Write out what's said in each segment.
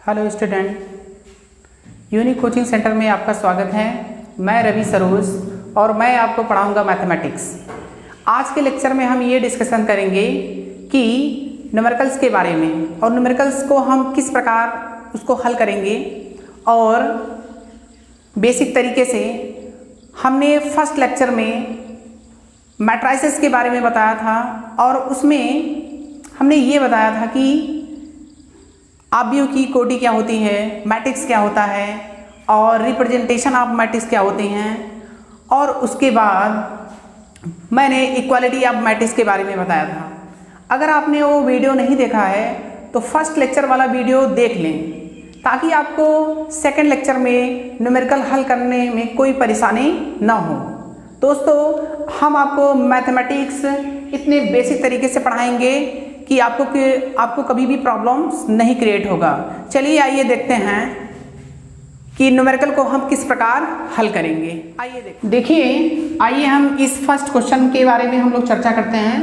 Hello student, unique coaching centre में आपका स्वागत है। मैं रवि सरोज और मैं आपको पढ़ाऊंगा मैथमेटिक्स। आज के लेक्चर में हम ये डिस्कशन करेंगे कि न्यूमेरिकल्स के बारे में और न्यूमेरिकल्स को हम किस प्रकार उसको हल करेंगे। और बेसिक तरीके से हमने फर्स्ट लेक्चर में मैट्राइसेस के बारे में बताया था और उसमें हमने ये बताया था कि आव्यूह की कोटि क्या होती है, मैट्रिक्स क्या होता है और रिप्रेजेंटेशन ऑफ मैट्रिक्स क्या होते हैं। और उसके बाद मैंने इक्वालिटी ऑफ मैट्रिक्स के बारे में बताया था। अगर आपने वो वीडियो नहीं देखा है तो फर्स्ट लेक्चर वाला वीडियो देख लें ताकि आपको सेकंड लेक्चर में न्यूमेरिकल हल करने में कोई परेशानी ना हो। दोस्तों, हम आपको मैथमेटिक्स इतने बेसिक तरीके से पढ़ाएंगे कि आपको कभी भी प्रॉब्लम्स नहीं क्रिएट होगा। चलिए आइए देखते हैं कि न्यूमेरिकल को हम किस प्रकार हल करेंगे। आइए देखिए, आइए हम इस फर्स्ट क्वेश्चन के बारे में हम लोग चर्चा करते हैं।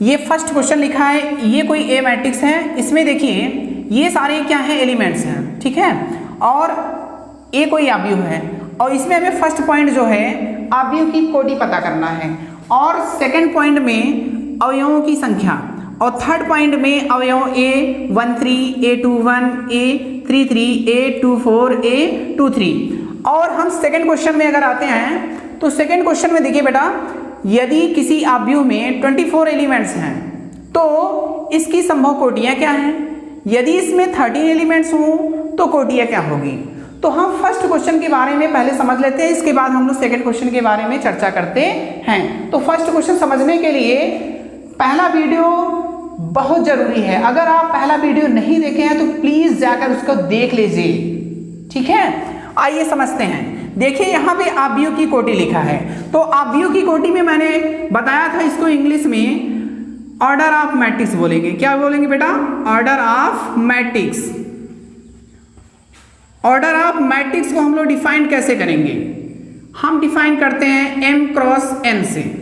ये फर्स्ट क्वेश्चन लिखा है, ये कोई ए मैट्रिक्स है। इसमें देखिए ये सारे क्या हैं, एलिमेंट्स हैं, ठीक है। और ए कोई आव्यूह है और इसमें हमें फर्स्ट पॉइंट जो है आव्यूह की कोटि पता करना है और सेकंड पॉइंट में अवयवों की संख्या और थर्ड पॉइंट में अवयव A13, A21, A33, A24, A23। और हम सेकंड क्वेश्चन में अगर आते हैं तो सेकंड क्वेश्चन में देखिए बेटा, यदि किसी आव्यूह में 24 एलिमेंट्स हैं तो इसकी संभव कोटियां क्या हैं। यदि इसमें 13 एलिमेंट्स हों तो कोटियां क्या होगी। तो हम फर्स्ट क्वेश्चन के बारे में पहले समझ लेते हैं, इसके बाद हम लोग सेकंड क्वेश्चन के बारे में चर्चा करते हैं। तो फर्स्ट क्वेश्चन समझने के लिए पहला वीडियो बहुत जरूरी है। अगर आप पहला वीडियो नहीं देखे हैं तो प्लीज जाकर उसको देख लीजिए, ठीक है। आइए समझते हैं। देखिए यहाँ पे आव्यूह की कोटि लिखा है, तो आव्यूह की कोटि में मैंने बताया था इसको इंग्लिश में ऑर्डर ऑफ मैट्रिक्स बोलेंगे। क्या बोलेंगे बेटा? Order of matrix. Order of matrix को हम लोग डिफाइन कैसे करेंगे? हम डिफाइन करते हैं m क्रॉस n से।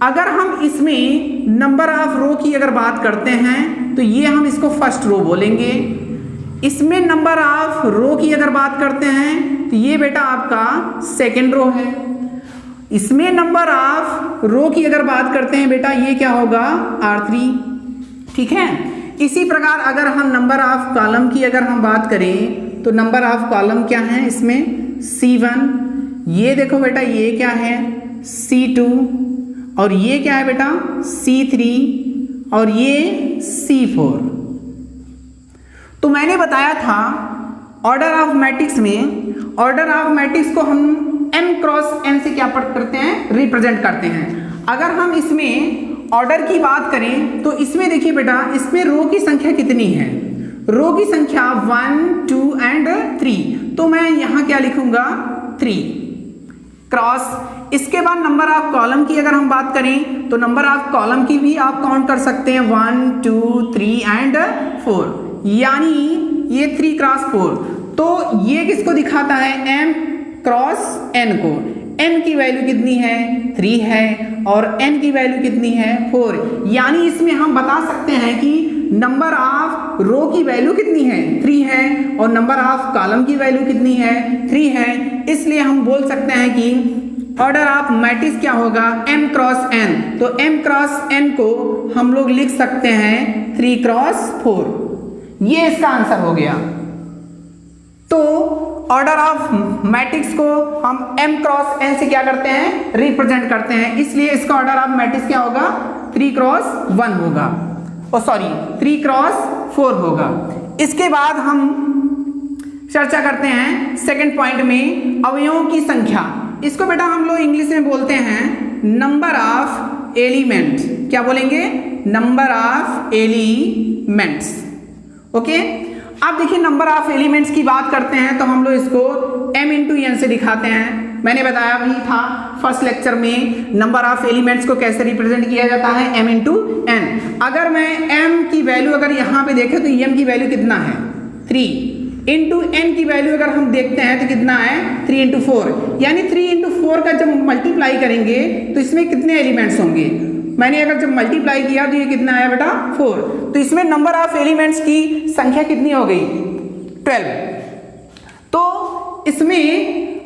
अगर हम इसमें नंबर ऑफ रो की अगर बात करते हैं तो ये हम इसको फर्स्ट रो बोलेंगे। इसमें नंबर ऑफ रो की अगर बात करते हैं तो ये बेटा आपका सेकंड रो है। इसमें नंबर ऑफ रो की अगर बात करते हैं बेटा, ये क्या होगा? R3, ठीक है। इसी प्रकार अगर हम नंबर ऑफ कॉलम की अगर हम बात करें तो नंबर ऑफ कॉलम क्या है इसमें? C1। ये देखो बेटा, ये क्या है? C2। और ये क्या है बेटा? C3 और ये C4। तो मैंने बताया था ऑर्डर ऑफ मैट्रिक्स में, ऑर्डर ऑफ मैट्रिक्स को हम m क्रॉस n से क्या करते हैं? रिप्रेजेंट करते हैं। अगर हम इसमें ऑर्डर की बात करें तो इसमें देखिए बेटा, इसमें रो की संख्या कितनी है? रो की संख्या 1, 2 एंड 3। तो मैं यहां क्या लिखूंगा? 3 क्रॉस। इसके बाद नंबर ऑफ कॉलम की अगर हम बात करें तो नंबर ऑफ कॉलम की भी आप काउंट कर सकते हैं 1, 2, 3 एंड 4, यानी ये 3 क्रॉस 4। तो ये किसको दिखाता है? m क्रॉस n को। n की वैल्यू कितनी है? 3 है और n की वैल्यू कितनी है? 4। यानी इसमें हम बता सकते हैं कि नंबर ऑफ रो की वैल्यू कितनी है? 3 है और नंबर ऑफ कॉलम की वैल्यू कितनी है? 3 है। इसलिए हम बोल सकते हैं कि ऑर्डर ऑफ मैट्रिक्स क्या होगा? m cross n। तो m क्रॉस n को हम लोग लिख सकते हैं 3 क्रॉस 4। ये इसका आंसर हो गया। तो ऑर्डर ऑफ मैट्रिक्स को हम m क्रॉस n से क्या करते हैं? रिप्रेजेंट करते हैं। इसलिए इसका ऑर्डर ऑफ मैट्रिक्स क्या होगा? 3 क्रॉस 1 होगा, 3 क्रॉस 4 होगा। इसके बाद हम चर्चा करते हैं सेकंड पॉइंट में अवयवों की संख्या। इसको बेटा हम लोग इंग्लिश में बोलते हैं नंबर ऑफ एलिमेंट। क्या बोलेंगे? Number of elements. ओके। अब देखिए नंबर ऑफ एलिमेंट्स की बात करते हैं तो हम लोग इसको m इंटू n से दिखाते हैं। मैंने बताया भी था फर्स्ट लेक्चर में नंबर ऑफ एलिमेंट्स को कैसे रिप्रेजेंट किया जाता है? m into n। अगर मैं m की वैल्यू अगर यहाँ पे देखें तो m की वैल्यू कितना है? 3 इंटू n की वैल्यू अगर हम देखते हैं तो कितना है? 3 इंटू 4। यानी 3 इंटू 4 का जब मल्टीप्लाई करेंगे तो इसमें कितने एलिमेंट्स होंगे? मैंने अगर जब मल्टीप्लाई किया तो ये कितना आया बेटा? 4। तो इसमें नंबर ऑफ एलिमेंट्स की संख्या कितनी हो गई? 12। तो इसमें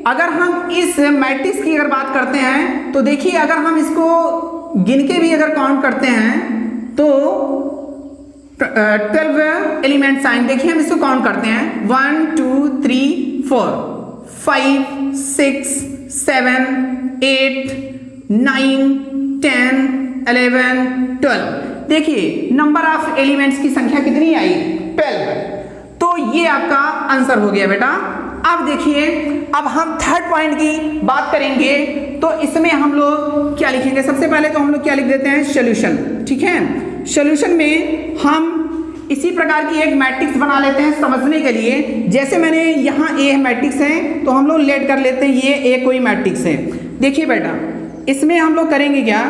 अगर हम इस मैट्रिक्स की अगर बात करते हैं तो देखिए, अगर हम इसको गिन के भी अगर काउंट करते हैं तो 12 एलिमेंट्स आएंगे। देखिए हम इसको काउंट करते हैं 1 2 3 4 5 6 7 8 9 10 11 12। देखिए नंबर ऑफ एलिमेंट्स की संख्या कितनी आई? 12। तो ये आपका आंसर हो गया बेटा। अब देखिए, अब हम थर्ड पॉइंट की बात करेंगे तो इसमें हम लोग क्या लिखेंगे? सबसे पहले तो हम लोग क्या लिख देते हैं? सॉल्यूशन। ठीक है, सॉल्यूशन में हम इसी प्रकार की एक मैट्रिक्स बना लेते हैं समझने के लिए। जैसे मैंने यहाँ ए मैट्रिक्स है तो हम लोग लेट कर लेते हैं ये ए कोई मैट्रिक्स है। देखिए बेटा, इसमें हम लोग करेंगे क्या?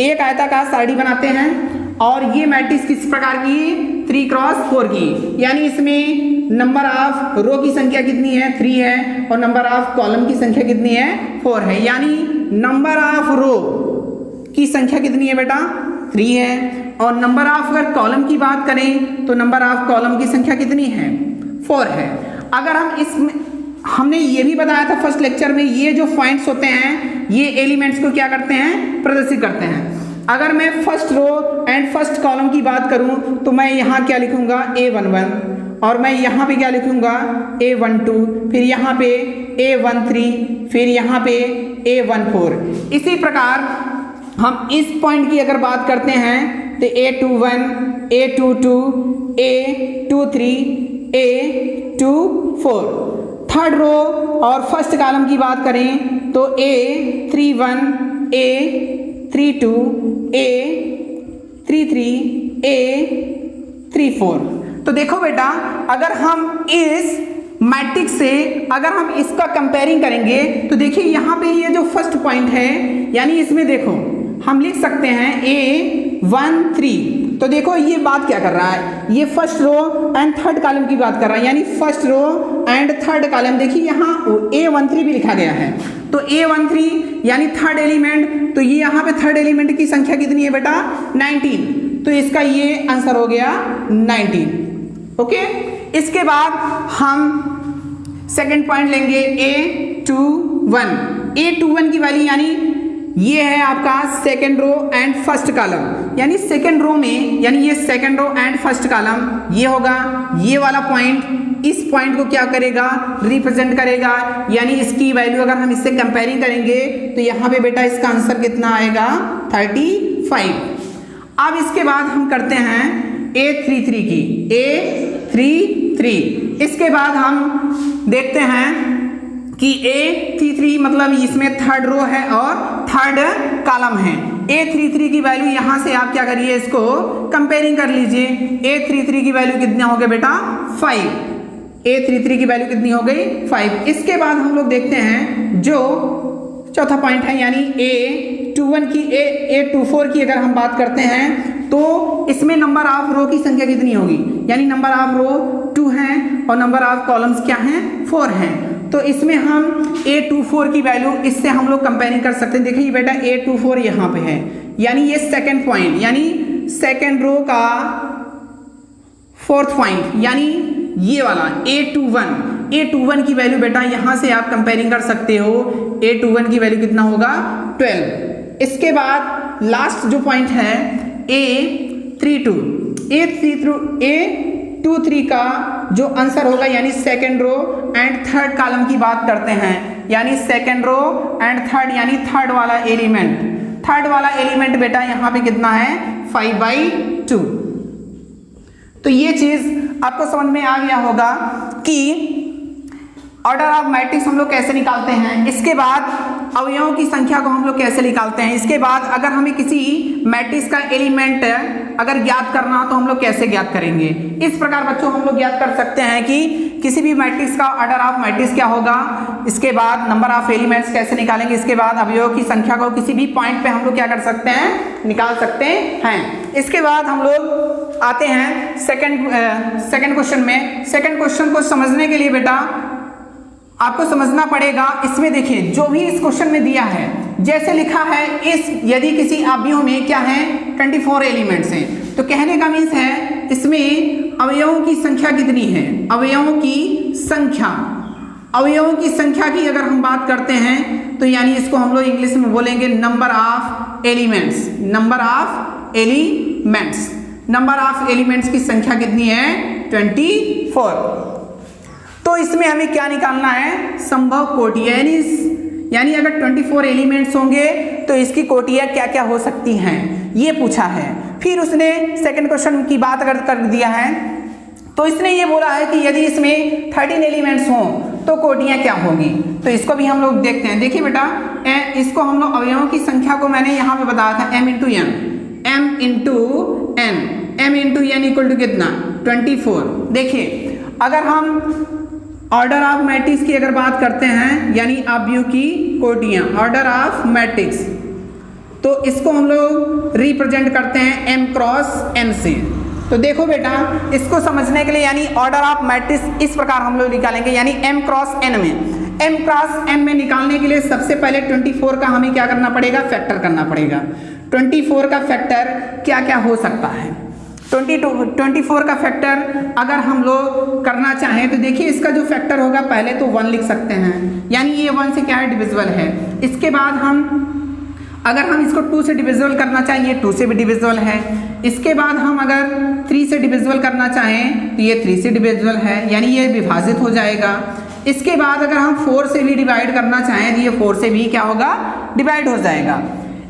एक आयताकार सारणी बनाते हैं और ये मैट्रिक्स किस प्रकार की? 3 क्रॉस 4 की, यानी इसमें नंबर ऑफ रो की संख्या कितनी है? 3 है, और नंबर ऑफ कॉलम की संख्या कितनी है? 4 है। यानी नंबर ऑफ रो की संख्या कितनी है बेटा? 3 है, और नंबर ऑफ अगर कॉलम की बात करें तो नंबर ऑफ कॉलम की संख्या कितनी है? 4 है। अगर हम इसमें, हमने ये भी बताया था फर्स्ट लेक्चर में, ये जो पॉइंट्स होते हैं ये एलिमेंट्स को क्या करते हैं? प्रदर्शित करते हैं। अगर मैं first row and first column की बात करूं तो मैं यहाँ क्या लिखूंगा? A11, और मैं यहाँ पे क्या लिखूंगा? A12, फिर यहाँ पे A13, फिर यहाँ पे A14। इसी प्रकार हम इस पॉइंट की अगर बात करते हैं तो A21, A22, A23, A24। Third row और फर्स्ट कॉलम की बात करें तो A31, A32, A33, A34। तो देखो बेटा, अगर हम इस मैट्रिक्स से अगर हम इसका कंपेयरिंग करेंगे तो देखिए यहाँ पे ये जो फर्स्ट पॉइंट है, यानी इसमें देखो हम लिख सकते हैं A13। तो देखो ये बात क्या कर रहा है? ये first row and third column की बात कर रहा है, यानी first row and third column. देखिए यहाँ A13 भी लिखा गया है, तो A13 यानी थर्ड एलिमेंट। तो ये यहाँ पे थर्ड एलिमेंट की संख्या कितनी है बेटा? 19। तो इसका ये आंसर हो गया 19। ओके, इसके बाद हम सेकंड पॉइंट लेंगे A21। A21 की वैल्यू यानी ये है आपका second row and first column, यानी सेकंड रो में, यानी ये second row and first column ये होगा। ये वाला पॉइंट इस पॉइंट को क्या करेगा? रिप्रेजेंट करेगा, यानी इसकी वैल्यू अगर हम इससे कंपेयरिंग करेंगे तो यहाँ पे बेटा इसका आंसर कितना आएगा? 35। अब इसके बाद हम करते हैं A33 की, A33। इसके बाद हम देखते हैं कि A33 मतलब इसमें थर्ड रो है और थर्ड कॉलम है। A33 की वैल्यू यहाँ से आप क्या करिए? इसको कंपेयरिंग कर लीजिए। A33 की वैल्यू कितनी हो गई बेटा? 5। A33 की वैल्यू कितनी हो गई? 5। इसके बाद हम लोग देखते हैं जो चौथा पॉइंट है, यानी A21 की A24 की अगर हम बात करते हैं तो इसमें नंबर ऑफ रो की संख्या कितनी होगी? यानी नंबर ऑफ रो 2 हैं और नंबर ऑफ कॉलम्स क्या हैं? 4 हैं। तो इसमें हम A24 की वैल्यू इससे हम लोग कंपेयरिंग कर सकते हैं। देखिए बेटा A24 यहाँ पे है, यानी ये सेकंड पॉइंट, यानी सेकंड रो का फोर्थ पॉइंट, यानी ये वाला A21 की वैल्यू बेटा यहाँ से आप कंपेयरिंग कर सकते हो। A21 की वैल्यू कितना होगा? 12। इसके बाद लास्ट जो पॉइंट है A23 का जो आंसर होगा, यानी second row and third column की बात करते हैं, यानी सेकंड रो एंड थर्ड, यानी थर्ड वाला एलिमेंट बेटा यहाँ पे कितना है? 5/2। तो ये चीज आपको समझ में आ गया होगा कि ऑर्डर ऑफ मैट्रिक्स हम लोग कैसे निकालते हैं। इसके बाद अवयवों की संख्या को हम लोग कैसे निकालते हैं। इसके बाद अगर हमें किसी मैट्रिक्स का एलिमेंट अगर ज्ञात करना हो तो हम लोग कैसे ज्ञात करेंगे। इस प्रकार बच्चों हम लोग ज्ञात कर सकते हैं कि किसी भी मैट्रिक्स का ऑर्डर ऑफ मैट्रिक्स क्या होगा। इसके बाद नंबर ऑफ एलिमेंट्स कैसे निकालेंगे। इसके बाद अवयवों की संख्या को किसी भी पॉइंट पे हम लोग क्या कर सकते हैं? निकाल सकते हैं। इसके बाद हम लोग आते हैं सेकंड क्वेश्चन में। सेकंड क्वेश्चन को समझने के लिए बेटा आपको समझना पड़ेगा। इसमें देखिए जो भी इस क्वेश्चन में दिया है, जैसे लिखा है इस यदि किसी अवयव में क्या है 24 एलिमेंट्स हैं, तो कहने का मीन्स है इसमें अवयवों की संख्या कितनी है, अवयवों की संख्या की अगर हम बात करते हैं तो यानी इसको हम लोग इंग्लिश में बोलेंगे number of elements. Number of elements की संख्या कितनी है, 24। तो इसमें हमें क्या निकालना है, संभव कोटियां, यानी अगर 24 एलिमेंट्स होंगे तो इसकी कोटियां क्या क्या हो सकती हैं, ये पूछा है। फिर उसने सेकंड क्वेश्चन की बात अगर कर दिया है तो इसने ये बोला है कि यदि इसमें 13 एलिमेंट्स हों तो कोटियां क्या होगी। तो इसको भी हम लोग देखते हैं। देखिए बेटा, इसको हम लोग अवयवों की संख्या को मैंने यहाँ पे बताया था m into n equal to कितना, 24। देखिए अगर हम ऑर्डर ऑफ मैट्रिक्स की अगर बात करते हैं, यानी अवयव की कोटियां, ऑर्डर ऑफ मैट्रिक्स, तो इसको हम लोग रिप्रेजेंट करते हैं m क्रॉस n से। तो देखो बेटा, इसको समझने के लिए यानी ऑर्डर ऑफ मैट्रिक्स इस प्रकार हम लोग निकालेंगे, यानी m क्रॉस n में निकालने के लिए सबसे पहले 24 का हमें क्या करना पड़ेगा, फैक्टर करना पड़ेगा। 24 का फैक्टर क्या क्या हो सकता है, 24 का फैक्टर अगर हम लोग करना चाहें तो देखिए इसका जो फैक्टर होगा पहले तो 1 लिख सकते हैं, यानी ये 1 से क्या है, डिविजिबल है। इसके बाद अगर हम इसको 2 से डिविजिबल करना चाहें, ये 2 से भी डिविजिबल है। इसके बाद हम अगर 3 से डिविजिबल करना चाहें तो ये 3 से डिविजिबल है, यानी ये विभाजित हो जाएगा। इसके बाद अगर हम 4 से भी डिवाइड करना चाहें तो ये 4 से भी क्या होगा, डिवाइड हो जाएगा।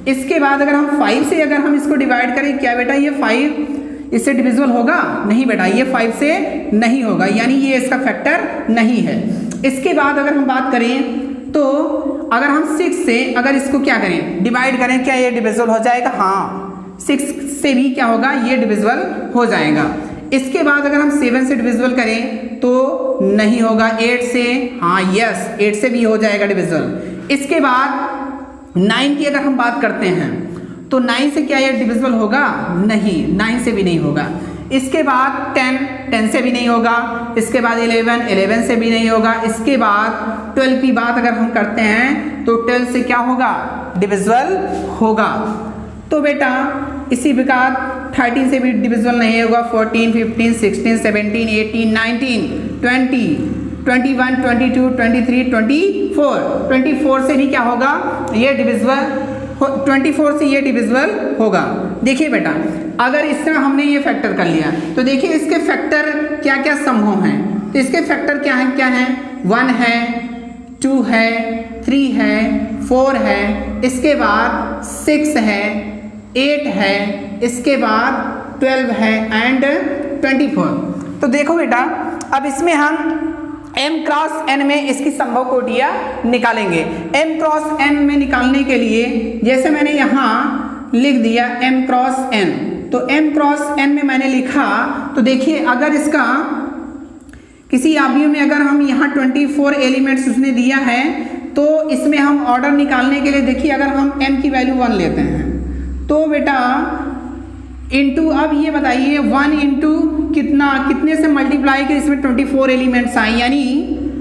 इसके बाद अगर हम 5 से अगर हम इसको डिवाइड करें, क्या बेटा ये 5 इससे डिविजिबल होगा, नहीं बेटा ये 5 से नहीं होगा, यानी ये इसका फैक्टर नहीं है। इसके बाद अगर हम बात करें तो अगर हम 6 से अगर इसको क्या करें, डिवाइड करें, क्या ये डिविजिबल हो जाएगा, हाँ 6 से भी क्या होगा, ये डिविजिबल हो जाएगा। इसके बाद अगर हम 7 से डिविजिबल करें तो नहीं होगा, 8 से, हाँ यस 8 से भी हो जाएगा डिविजिबल। इसके बाद 9 की अगर हम बात करते हैं तो 9 से क्या ये डिविजिबल होगा, नहीं 9 से भी नहीं होगा। इसके बाद 10 से भी नहीं होगा। इसके बाद 11 से भी नहीं होगा। इसके बाद 12 की बात अगर हम करते हैं तो 12 से क्या होगा, डिविजिबल होगा। तो बेटा इसी प्रकार 13 से भी डिविजिबल नहीं होगा, 14, 15, 16, 17, 18, 19, 20, 21, 22, 23, 24 से भी क्या होगा, ये डिविजिबल, 24 से ये डिविजिबल होगा। देखिए बेटा, अगर इस तरह हमने ये फैक्टर कर लिया तो देखिए इसके फैक्टर क्या क्या संभव हैं। तो इसके फैक्टर क्या हैं 1 है, 2 है, 3 है, 4 है, इसके बाद 6 है, 8 है, इसके बाद 12 है एंड 24। तो देखो बेटा, अब इसमें हम m क्रॉस n में इसकी संभव कोटियां निकालेंगे। m क्रॉस n में निकालने के लिए जैसे मैंने यहाँ लिख दिया m क्रॉस n, तो m क्रॉस n में मैंने लिखा तो देखिए अगर इसका किसी अवयव में अगर हम यहाँ 24 एलिमेंट्स उसने दिया है तो इसमें हम ऑर्डर निकालने के लिए देखिए अगर हम m की वैल्यू 1 लेते हैं तो बेटा इंटू, अब ये बताइए 1 इंटू कितने से मल्टीप्लाई के इसमें 24 एलिमेंट्स आए, यानी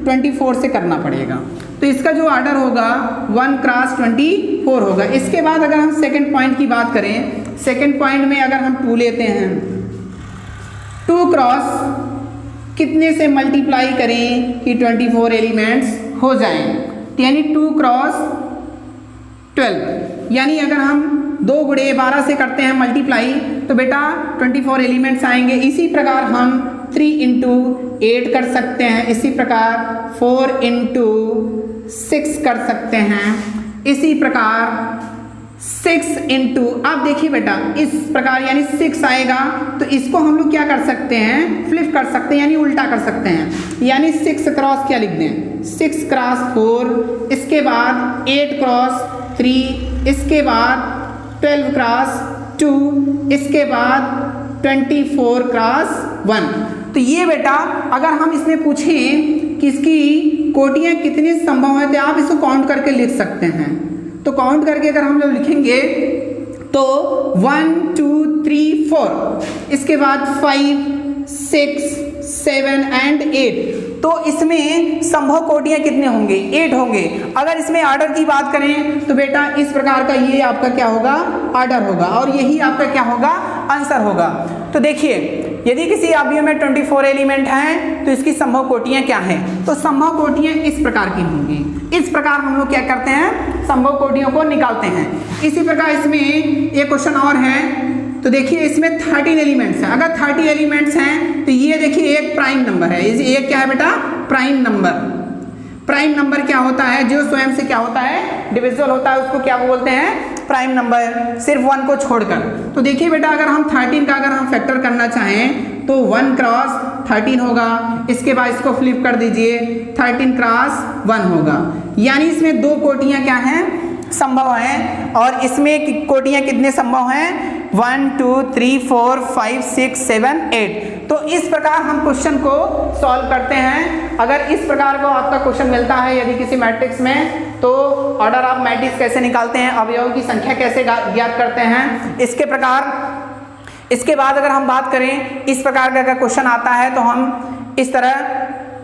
24 से करना पड़ेगा। तो इसका जो ऑर्डर होगा 1 क्रॉस 24 होगा। इसके बाद अगर हम सेकंड पॉइंट की बात करें, सेकंड पॉइंट में अगर हम 2 लेते हैं, 2 क्रॉस कितने से मल्टीप्लाई करें कि 24 एलिमेंट्स हो जाएं, तो यानी 2 क्रॉस 12, यानी अगर हम 2 गुणे 12 से करते हैं मल्टीप्लाई तो बेटा 24 एलिमेंट्स आएंगे। इसी प्रकार हम 3 इंटू 8 कर सकते हैं, इसी प्रकार 4 इंटू 6 कर सकते हैं, इसी प्रकार 6 इंटू, अब देखिए बेटा इस प्रकार यानी 6 आएगा तो इसको हम लोग क्या कर सकते हैं, फ्लिप कर सकते हैं यानी उल्टा कर सकते हैं, यानी 6 क्रॉस क्या लिख दें, 6 क्रॉस 4, इसके बाद 8 क्रॉस 3, इसके बाद 12 क्रॉस 2, इसके बाद 24 क्रॉस 1। तो ये बेटा अगर हम इसमें पूछें कि इसकी कोटियां कितनी संभव है तो आप इसको काउंट करके लिख सकते हैं। तो काउंट करके अगर हम लोग लिखेंगे तो 1 2 3 4, इसके बाद 5 6 7 एंड 8, तो इसमें संभव कोटियां कितने होंगे, 8 होंगे। अगर इसमें ऑर्डर की बात करें तो बेटा इस प्रकार का ये आपका क्या होगा, ऑर्डर होगा और यही आपका क्या होगा, आंसर होगा। तो देखिए यदि किसी अवयव में 24 एलिमेंट हैं तो इसकी संभव कोटियां क्या हैं? तो संभव कोटियां इस प्रकार की होंगी। इस प्रकार हम लोग क्या करते हैं, संभव कोटियों को निकालते हैं। इसी प्रकार इसमें एक क्वेश्चन और है, तो देखिए इसमें 13 एलिमेंट्स हैं। अगर 30 एलिमेंट्स हैं तो ये देखिए एक प्राइम नंबर है। एक क्या है बेटा, प्राइम नंबर। प्राइम नंबर क्या होता है, जो स्वयं से क्या होता है, डिविजिबल होता है, उसको क्या बोलते हैं, प्राइम नंबर, सिर्फ 1 को छोड़कर। तो देखिए बेटा अगर हम 13 का अगर हम फैक्टर करना चाहें तो 1 क्रॉस 13 होगा। इसके बाद इसको फ्लिप कर दीजिए, 13 क्रॉस 1 होगा। यानी इसमें 2 कोटियां क्या हैं, संभव हैं। और इसमें कोटियां कितने संभव हैं, 1 2 3 4 5 6 7 8। तो इस प्रकार हम क्वेश्चन को सॉल्व करते हैं। अगर इस प्रकार को आपका क्वेश्चन मिलता है यदि किसी मैट्रिक्स में, तो ऑर्डर ऑफ मैट्रिक्स कैसे निकालते हैं, अवयवों की संख्या कैसे ज्ञात करते हैं, इसके प्रकार। इसके बाद अगर हम बात करें, इस प्रकार का अगर क्वेश्चन आता है तो हम इस तरह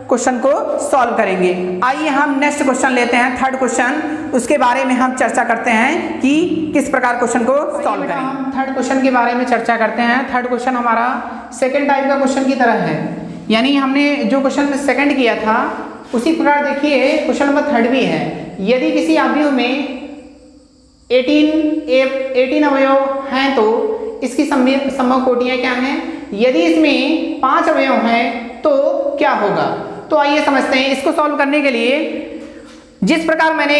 क्वेश्चन को सॉल्व करेंगे। आइए हम नेक्स्ट क्वेश्चन लेते हैं, थर्ड क्वेश्चन, उसके बारे में हम चर्चा करते हैं कि किस प्रकार क्वेश्चन को सॉल्व करें। हम थर्ड क्वेश्चन के बारे में चर्चा करते हैं। थर्ड क्वेश्चन हमारा सेकंड टाइप का क्वेश्चन की तरह है, यानी हमने जो क्वेश्चन सेकंड किया था उसी प्रकार देखिए क्वेश्चन नंबर थर्ड भी है। यदि किसी अवयव में 18 अवयव हैं तो इसकी संभव कोटियां क्या हैं, यदि इसमें 5 अवयव हैं तो क्या होगा। तो आइए समझते हैं। इसको सॉल्व करने के लिए जिस प्रकार मैंने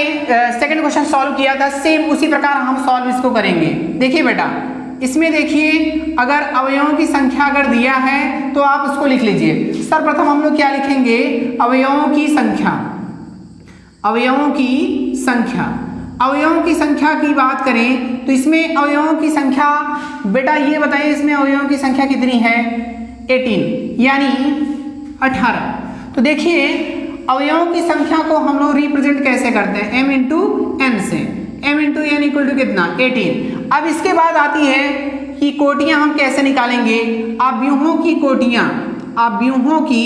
सेकंड क्वेश्चन सॉल्व किया था, सेम उसी प्रकार हम सॉल्व इसको करेंगे। देखिए बेटा, इसमें देखिए अगर अवयवों की संख्या अगर दिया है तो आप उसको लिख लीजिए। सर्वप्रथम हम लोग क्या लिखेंगे, अवयवों की संख्या। अवयवों की संख्या, अवयवों की संख्या की बात करें तो इसमें अवयवों की संख्या, बेटा ये बताइए इसमें अवयवों की संख्या कितनी है, 18 यानी 18। तो देखिए अवयवों की संख्या को हम लोग रिप्रेजेंट कैसे करते हैं, m इंटू n से। m into n equal to कितना, 18। अब इसके बाद आती है कि कोटियां हम कैसे निकालेंगे, अवयवों की कोटियां। अवयवों की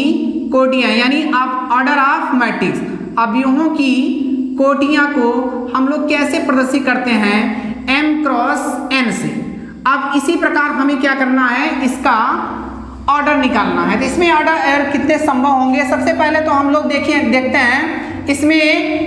कोटियां यानी आप ऑर्डर ऑफ मैट्रिक्स, अवयवों की कोटियां को हम लोग कैसे प्रदर्शित करते हैं, m क्रॉस n से। अब इसी प्रकार हमें क्या करना है, इसका ऑर्डर निकालना है। तो इसमें ऑर्डर कितने संभव होंगे, सबसे पहले तो हम लोग देखते हैं इसमें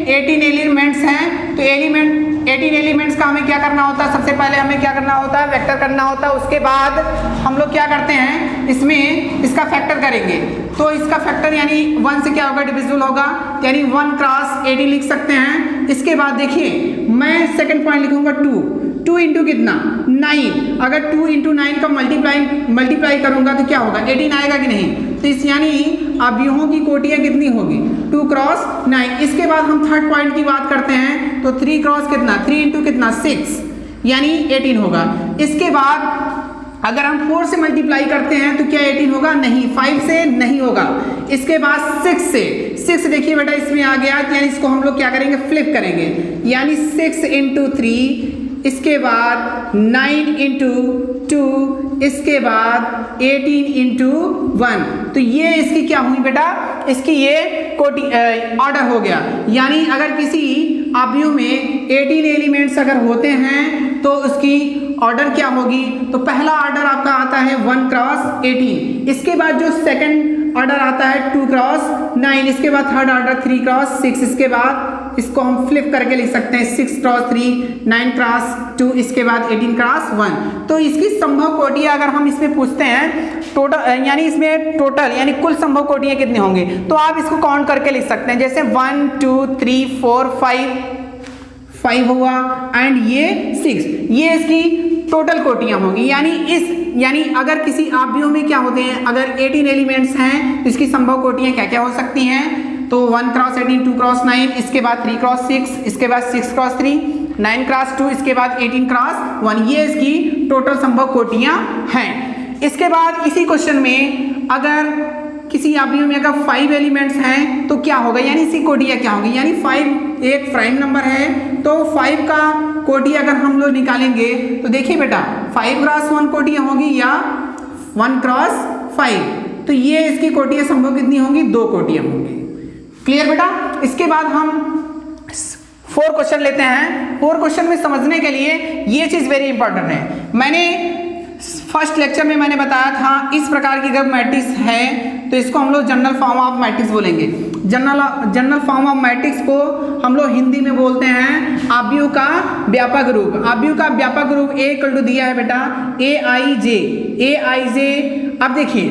18 एलिमेंट्स हैं। तो 18 एलिमेंट्स का हमें क्या करना होता है, सबसे पहले हमें क्या करना होता है, वेक्टर करना होता है। उसके बाद हम लोग क्या करते हैं, इसमें इसका फैक्टर करेंगे। तो इसका फैक्टर यानी 1 से क्या होगा, डिविजिबल होगा, यानी 1 क्रॉस 18 लिख सकते हैं। इसके बाद देखिए मैं सेकंड पॉइंट लिखूंगा 2 इंटू कितना, 9। अगर 2 इंटू 9 का मल्टीप्लाई करूंगा तो क्या होगा, 18 आएगा कि नहीं। तो इस यानी अवयवों की कोटियां कितनी होगी, 2 क्रॉस 9। इसके बाद हम थर्ड पॉइंट की बात करते हैं तो 3 क्रॉस कितना, 3 इंटू कितना, 6 यानी 18 होगा। इसके बाद अगर हम 4 से मल्टीप्लाई करते हैं तो क्या 18 होगा, नहीं, 5 से नहीं होगा। इसके बाद 6 से, 6 देखिए बेटा इसमें आ गया, यानी इसको हम लोग क्या करेंगे, फ्लिप करेंगे, यानी 6 इंटू 3, इसके बाद 9 इंटू 2, इसके बाद 18 इंटू 1। तो ये इसकी क्या हुई बेटा, इसकी ये कोटि ऑर्डर हो गया। यानी अगर किसी अवयव में 18 एलिमेंट्स अगर होते हैं तो उसकी ऑर्डर क्या होगी, तो पहला ऑर्डर आपका आता है 1 क्रॉस 18। इसके बाद जो सेकंड ऑर्डर आता है 2 क्रॉस 9। इसके बाद थर्ड ऑर्डर 3 क्रॉस 6। इसके बाद इसको हम फ्लिप करके लिख सकते हैं 6 क्रॉस 3, 9 क्रॉस 2, इसके बाद 18 क्रॉस 1। तो इसकी संभव कोटियां अगर हम इसमें पूछते हैं टोटल, यानी इसमें टोटल यानी कुल संभव कोटियां कितनी होंगी, तो आप इसको काउंट करके लिख सकते हैं। जैसे 1 2 3 4 5 हुआ एंड ये 6, ये इसकी टोटल कोटियां होंगी। यानी अगर किसी अवयव में क्या होते हैं, अगर 18 एलिमेंट्स हैं तो इसकी संभव कोटियां क्या क्या हो सकती हैं, तो 1 क्रॉस 18, 2 क्रॉस 9, इसके बाद 3 क्रॉस 6, इसके बाद 6 क्रॉस 3, 9 क्रॉस 2, इसके बाद 18 क्रॉस 1। ये इसकी टोटल संभव कोटियां हैं। इसके बाद इसी क्वेश्चन में अगर किसी अवयव में अगर 5 एलिमेंट्स हैं तो क्या होगा, यानी इसकी कोटियां क्या होगी, यानी 5 एक प्राइम नंबर है तो 5 का कोटि अगर हम लोग निकालेंगे तो देखिए बेटा 5 क्रॉस 1 कोटियां होगी या 1 क्रॉस 5। तो ये इसकी कोटियां संभव कितनी होंगी, 2 कोटियां होंगी। क्लियर बेटा। इसके बाद हम 4 क्वेश्चन लेते हैं। 4 क्वेश्चन में समझने के लिए ये चीज वेरी इंपॉर्टेंट है। मैंने फर्स्ट लेक्चर में मैंने बताया था इस प्रकार की अगर मैट्रिक्स है तो इसको हम लोग जनरल फॉर्म ऑफ मैट्रिक्स बोलेंगे। जनरल फॉर्म ऑफ मैट्रिक्स को हम लोग हिंदी में बोलते हैं आव्यूह का व्यापक रूप। आव्यूह का व्यापक रूप ए इक्वल टू दिया है बेटा ए आई जे। अब देखिए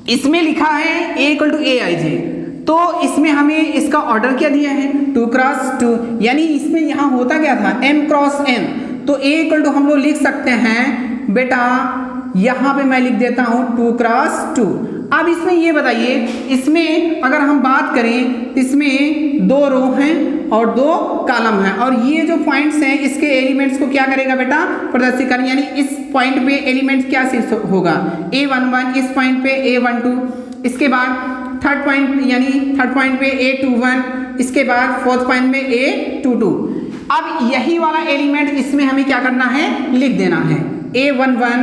इसमें लिखा है ए इक्वल टू ए आई जे, तो इसमें हमें इसका ऑर्डर क्या दिया है 2 क्रॉस 2, यानी इसमें यहाँ होता क्या था m क्रॉस n, तो ए इक्वल टू हम लोग लिख सकते हैं बेटा, यहाँ पे मैं लिख देता हूँ 2 क्रॉस 2। अब इसमें ये बताइए, इसमें अगर हम बात करें तो इसमें 2 रो हैं और 2 कॉलम हैं, और ये जो पॉइंट्स हैं इसके एलिमेंट्स को क्या करेगा बेटा प्रदर्शित करें, यानी इस पॉइंट पे एलिमेंट क्या होगा A11, इस पॉइंट पे A12, इसके बाद थर्ड पॉइंट पे A21, इसके बाद फोर्थ पॉइंट में A22। अब यही वाला एलिमेंट इसमें हमें क्या करना है लिख देना है A11,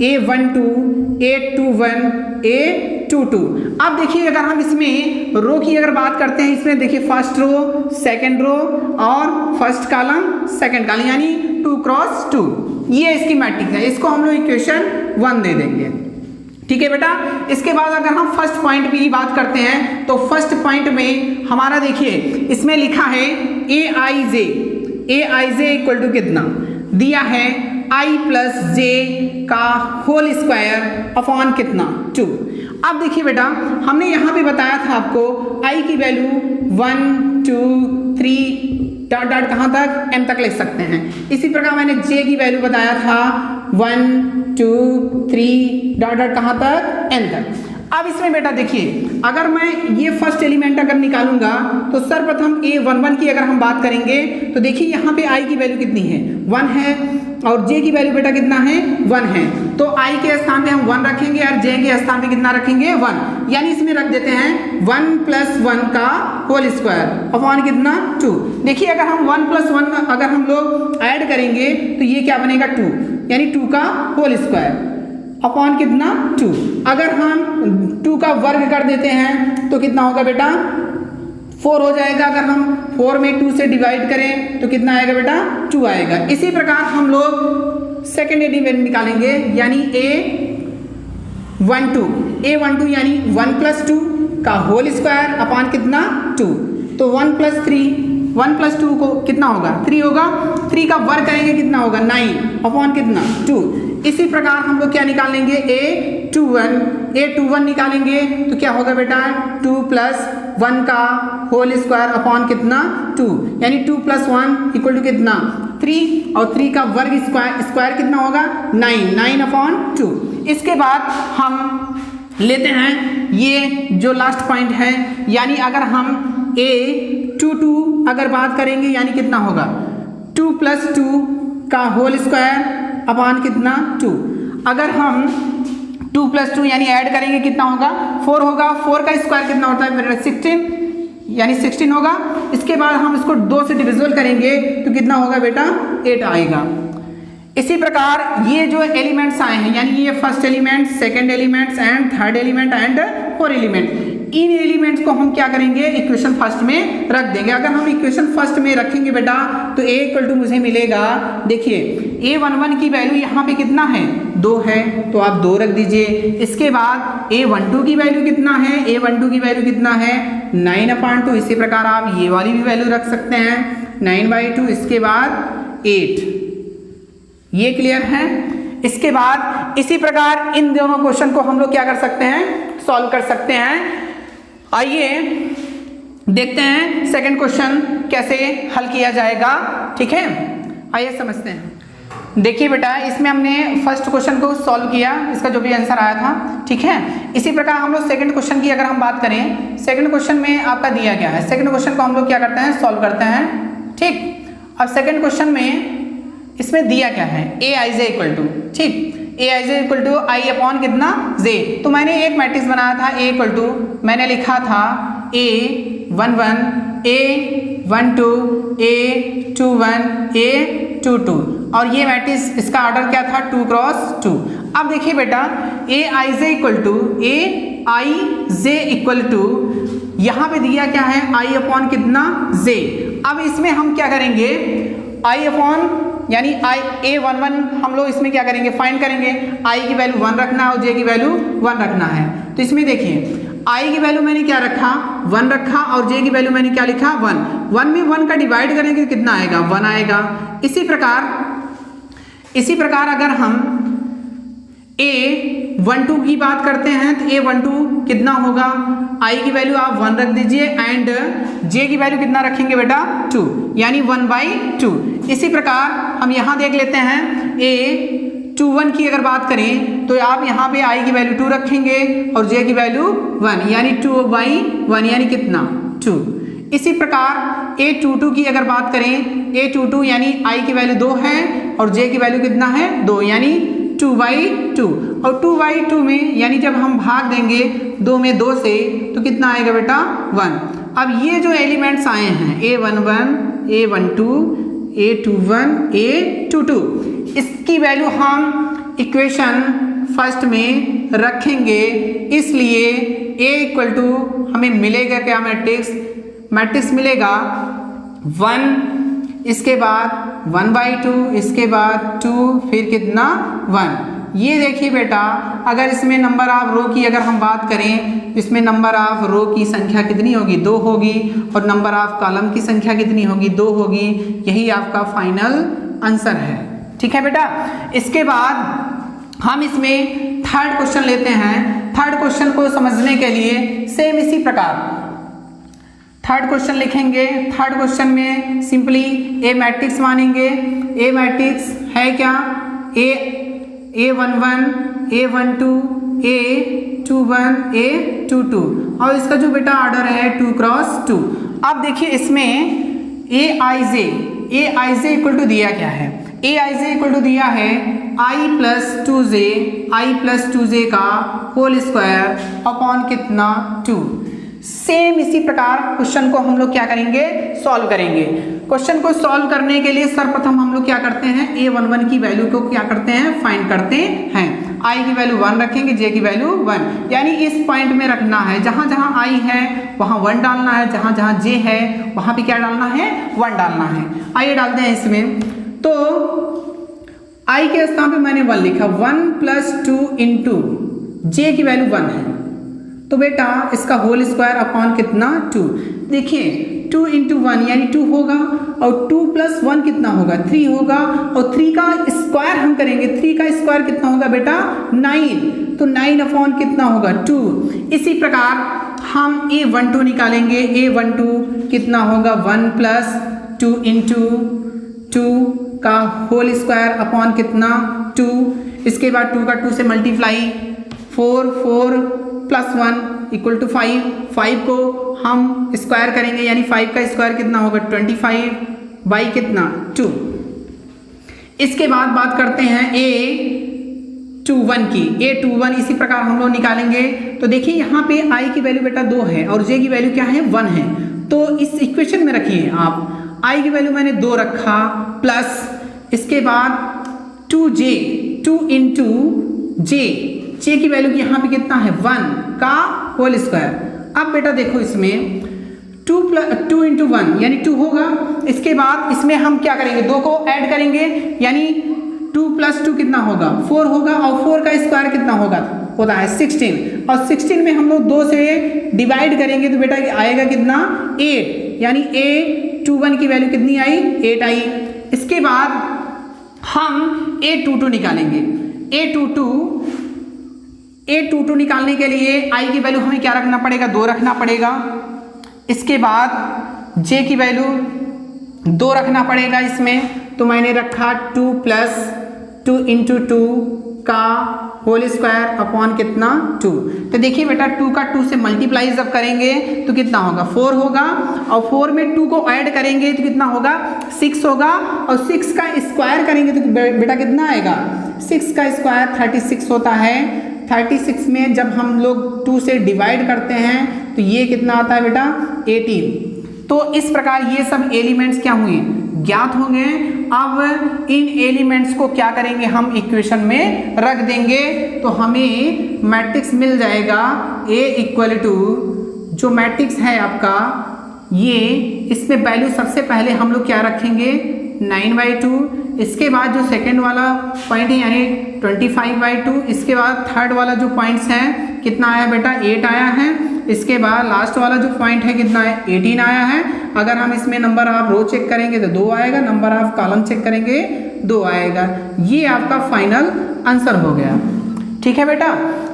A12, A21, A22। अब देखिए अगर हम इसमें रो की अगर बात करते हैं, इसमें देखिए फर्स्ट रो, सेकंड रो और फर्स्ट कॉलम, सेकंड कॉलम, यानी 2 क्रॉस 2, ये इसकी मैट्रिक्स है। इसको हम लोग इक्वेशन 1 दे देंगे, ठीक है बेटा। इसके बाद अगर हम फर्स्ट पॉइंट की बात करते हैं तो फर्स्ट पॉइंट में हमारा देखिए इसमें लिखा है ए आई जे इक्वल टू कितना दिया है i प्लस जे का होल स्क्वायर अपॉन कितना 2। अब देखिए बेटा हमने यहाँ पे बताया था आपको i की वैल्यू 1 2 3 डॉट डॉट कहाँ तक m तक लिख सकते हैं। इसी प्रकार मैंने j की वैल्यू बताया था 1 2 3 डॉट डॉट कहाँ तक n तक। अब इसमें बेटा देखिए अगर मैं ये फर्स्ट एलिमेंट अगर निकालूंगा तो सर्वप्रथम A11 की अगर हम बात करेंगे तो देखिए यहाँ पे i की वैल्यू कितनी है 1 है और j की वैल्यू बेटा कितना है 1 है, तो i के स्थान पे हम 1 रखेंगे और j के स्थान पे कितना रखेंगे 1, यानी इसमें रख देते हैं 1 प्लस 1 का होल स्क्वायर अपॉन कितना 2। देखिए अगर हम 1 प्लस 1 अगर हम लोग ऐड करेंगे तो ये क्या बनेगा 2, यानी 2 का होल स्क्वायर अपॉन कितना 2। अगर हम 2 का वर्ग कर देते हैं तो कितना होगा बेटा 4 हो जाएगा। अगर हम 4 में 2 से डिवाइड करें तो कितना आएगा बेटा 2 आएगा। इसी प्रकार हम लोग सेकेंड एलिमेंट निकालेंगे, यानी A12 यानी 1 प्लस 2 का होल स्क्वायर अपॉन कितना 2, तो 1 प्लस 2 को कितना होगा 3 होगा, 3 का वर्ग करेंगे कितना होगा 9 अपॉन कितना 2। इसी प्रकार हम लोग क्या निकालेंगे A21 निकालेंगे तो क्या होगा बेटा 2 प्लस 1 का होल स्क्वायर अपॉन कितना 2, यानी 2 प्लस 1 इक्वल टू कितना 3, और 3 का वर्ग स्क्वायर कितना होगा 9 अपॉन 2। इसके बाद हम लेते हैं ये जो लास्ट पॉइंट है, यानी अगर हम A22 अगर बात करेंगे यानी कितना होगा 2 प्लस 2 का होल स्क्वायर अपॉन कितना 2। अगर हम 2 प्लस 2 यानी ऐड करेंगे कितना होगा 4 होगा, 4 का स्क्वायर कितना होता है मेरा 16, यानी 16 होगा। इसके बाद हम इसको 2 से डिविजिबल करेंगे तो कितना होगा बेटा 8 आएगा। इसी प्रकार ये जो एलिमेंट्स आए हैं, यानी ये first element, second elements and third element and fourth element, in elements को हम क्या करेंगे इक्वेशन फर्स्ट में रख देंगे। अगर हम इक्वेशन फर्स्ट में रखेंगे बेटा तो a इक्वल टू मुझे मिलेगा, देखिए A11 की वैल्यू यहाँ पे कितना है 2 है, तो आप 2 रख दीजिए। इसके बाद A12 की वैल्यू कितना है, A12 की वैल्यू कितना है 9/2। इसी प्रकार आप ये वाली भी वैल्यू रख सकते हैं 9/2। इसके बाद 8, ये क्लियर है। इसके बाद इसी प्रकार इन दोनों क्वेश्चन को हम लोग क्या कर सकते हैं सॉल्व कर सकते हैं। आइए देखते हैं सेकंड क्वेश्चन कैसे हल किया जाएगा, ठीक है। आइए समझते हैं। देखिए बेटा इसमें हमने फर्स्ट क्वेश्चन को सॉल्व किया, इसका जो भी आंसर आया था, ठीक है। इसी प्रकार हम लोग सेकंड क्वेश्चन की अगर हम बात करें, सेकंड क्वेश्चन में आपका दिया गया है, सेकंड क्वेश्चन को हम लोग क्या करते हैं सॉल्व करते हैं, ठीक। अब सेकंड क्वेश्चन में इसमें दिया क्या है Aij इक्वल टू, ठीक, Aij equal to i upon कितना j। तो मैंने एक मैट्रिक्स बनाया था A इक्वल टू, मैंने लिखा था A11 A12 A21 A22, और ये मैट्रिक्स इसका ऑर्डर क्या था 2 क्रॉस 2। अब देखिए बेटा Aij equal to equal to यहाँ पे दिया क्या है i अपॉन कितना j। अब इसमें हम क्या करेंगे i अपॉन यानी A11 हम लोग इसमें क्या करेंगे, फाइंड करेंगे। I की वैल्यू 1 रखना है और J की वैल्यू 1 रखना है। तो इसमें देखिए I की वैल्यू मैंने क्या रखा, 1 रखा, और J की वैल्यू मैंने क्या लिखा, 1। 1 में 1 का डिवाइड करेंगे तो कितना आएगा, 1 आएगा। इसी प्रकार अगर हम A12 की बात करते हैं तो A12 कितना होगा, I की वैल्यू आप 1 रख दीजिए एंड J की वैल्यू कितना रखेंगे बेटा, 2, यानी 1/2। इसी प्रकार हम यहाँ देख लेते हैं A21 की अगर बात करें तो आप यहाँ पे I की वैल्यू 2 रखेंगे और J की वैल्यू 1, यानी 2/1, यानी कितना, 2। इसी प्रकार A22 की अगर बात करें, A22 यानी I की वैल्यू 2 है और J की वैल्यू कितना है, 2, यानी 2/2। और 2/2 में यानी जब हम भाग देंगे 2 में 2 से तो कितना आएगा बेटा, 1। अब ये जो एलिमेंट्स आए हैं A11, A12, A21, A22, इसकी वैल्यू हम इक्वेशन फर्स्ट में रखेंगे। इसलिए A हमें मिलेगा क्या, मैट्रिक्स मिलेगा 1, इसके बाद 1/2, इसके बाद 2, फिर कितना, 1। ये देखिए बेटा, अगर इसमें नंबर ऑफ रो की अगर हम बात करें तो इसमें नंबर ऑफ रो की संख्या कितनी होगी, 2 होगी, और नंबर ऑफ कॉलम की संख्या कितनी होगी, 2 होगी। यही आपका फाइनल आंसर है। ठीक है बेटा। इसके बाद हम इसमें थर्ड क्वेश्चन लेते हैं। थर्ड क्वेश्चन को समझने के लिए सेम इसी प्रकार थर्ड क्वेश्चन लिखेंगे। थर्ड क्वेश्चन में सिंपली ए मैट्रिक्स मानेंगे। ए मैट्रिक्स है क्या, A11, A12, A21, A22, और इसका जो बेटा ऑर्डर है 2 क्रॉस 2। अब देखिए इसमें Aij इक्वल टू दिया क्या है, Aij इक्वल टू दिया है I प्लस 2j का होल स्क्वायर अपॉन कितना, 2। सेम इसी प्रकार क्वेश्चन को हम लोग क्या करेंगे, सॉल्व करेंगे। क्वेश्चन को सॉल्व करने के लिए सर्वप्रथम हम लोग क्या करते हैं, A11 की वैल्यू को क्या करते हैं, फाइंड करते हैं। I की वैल्यू 1 रखेंगे, J की वैल्यू 1, यानी इस पॉइंट में रखना है। जहां जहां I है वहां 1 डालना है, जहां जहां J है वहां पे क्या डालना है, 1 डालना है। आइए डालते हैं इसमें। तो I के स्थान पे मैंने 1 लिखा, 1 प्लस 2 इंटू J की वैल्यू 1 है, तो बेटा इसका होल स्क्वायर अपॉन कितना, 2। देखिए 2 इंटू 1 यानी 2 होगा, और 2 प्लस 1 कितना होगा, 3 होगा, और 3 का स्क्वायर हम करेंगे। 3 का स्क्वायर कितना होगा बेटा, 9, तो 9 अपॉन कितना होगा, 2। इसी प्रकार हम A12 निकालेंगे। A12 कितना होगा, 1 प्लस 2 इंटू 2 का होल स्क्वायर अपॉन कितना, 2। इसके बाद 2 का 2 से मल्टीप्लाई, 4 प्लस 1 इक्वल टू 5। 5 को हम स्क्वायर करेंगे, यानी 5 का स्क्वायर कितना होगा, 25 बाई कितना, 2। इसके बाद बात करते हैं A21 की। A21 इसी प्रकार हम लोग निकालेंगे। तो देखिए यहाँ पे I की वैल्यू बेटा 2 है और J की वैल्यू क्या है, 1 है। तो इस इक्वेशन में रखिए आप, I की वैल्यू मैंने 2 रखा, प्लस इसके बाद 2J, 2 इंटू J की वैल्यू यहाँ पे कितना है, 1 का होल स्क्वायर। अब बेटा देखो इसमें 2 इंटू 1 यानी 2 होगा। इसके बाद इसमें हम क्या करेंगे, 2 को ऐड करेंगे, यानी 2 प्लस 2 कितना होगा, 4 होगा, और 4 का स्क्वायर कितना होता है 16, और 16 में हम लोग 2 से डिवाइड करेंगे तो बेटा आएगा कितना, 8, यानी A21 की वैल्यू कितनी आई, 8 आई। इसके बाद हम A22 निकालेंगे। A22 निकालने के लिए I की वैल्यू हमें क्या रखना पड़ेगा, 2 रखना पड़ेगा। इसके बाद J की वैल्यू 2 रखना पड़ेगा इसमें, तो मैंने रखा 2 प्लस 2 इंटू 2 का होल स्क्वायर अपॉन कितना, 2। तो देखिए बेटा 2 का 2 से मल्टीप्लाई जब करेंगे तो कितना होगा, 4 होगा, और 4 में 2 को ऐड करेंगे तो कितना होगा, 6 होगा, और 6 का स्क्वायर करेंगे तो बेटा कितना आएगा, 6 का स्क्वायर 36 होता है। 36 में जब हम लोग 2 से डिवाइड करते हैं तो ये कितना आता है बेटा, 18। तो इस प्रकार ये सब एलिमेंट्स क्या हुए, ज्ञात हो गए। अब इन एलिमेंट्स को क्या करेंगे, हम इक्वेशन में रख देंगे, तो हमें मैट्रिक्स मिल जाएगा A इक्वल टू, जो मैट्रिक्स है आपका ये, इसमें वैल्यू सबसे पहले हम लोग क्या रखेंगे, 9/2, इसके बाद जो सेकंड वाला पॉइंट है यानी 25/2, इसके बाद थर्ड वाला जो पॉइंट्स है कितना आया बेटा 8 आया है, इसके बाद लास्ट वाला जो पॉइंट है कितना है 18 आया है। अगर हम इसमें नंबर ऑफ रो चेक करेंगे तो 2 आएगा, नंबर ऑफ कॉलम चेक करेंगे 2 आएगा। ये आपका फाइनल आंसर हो गया। ठीक है बेटा,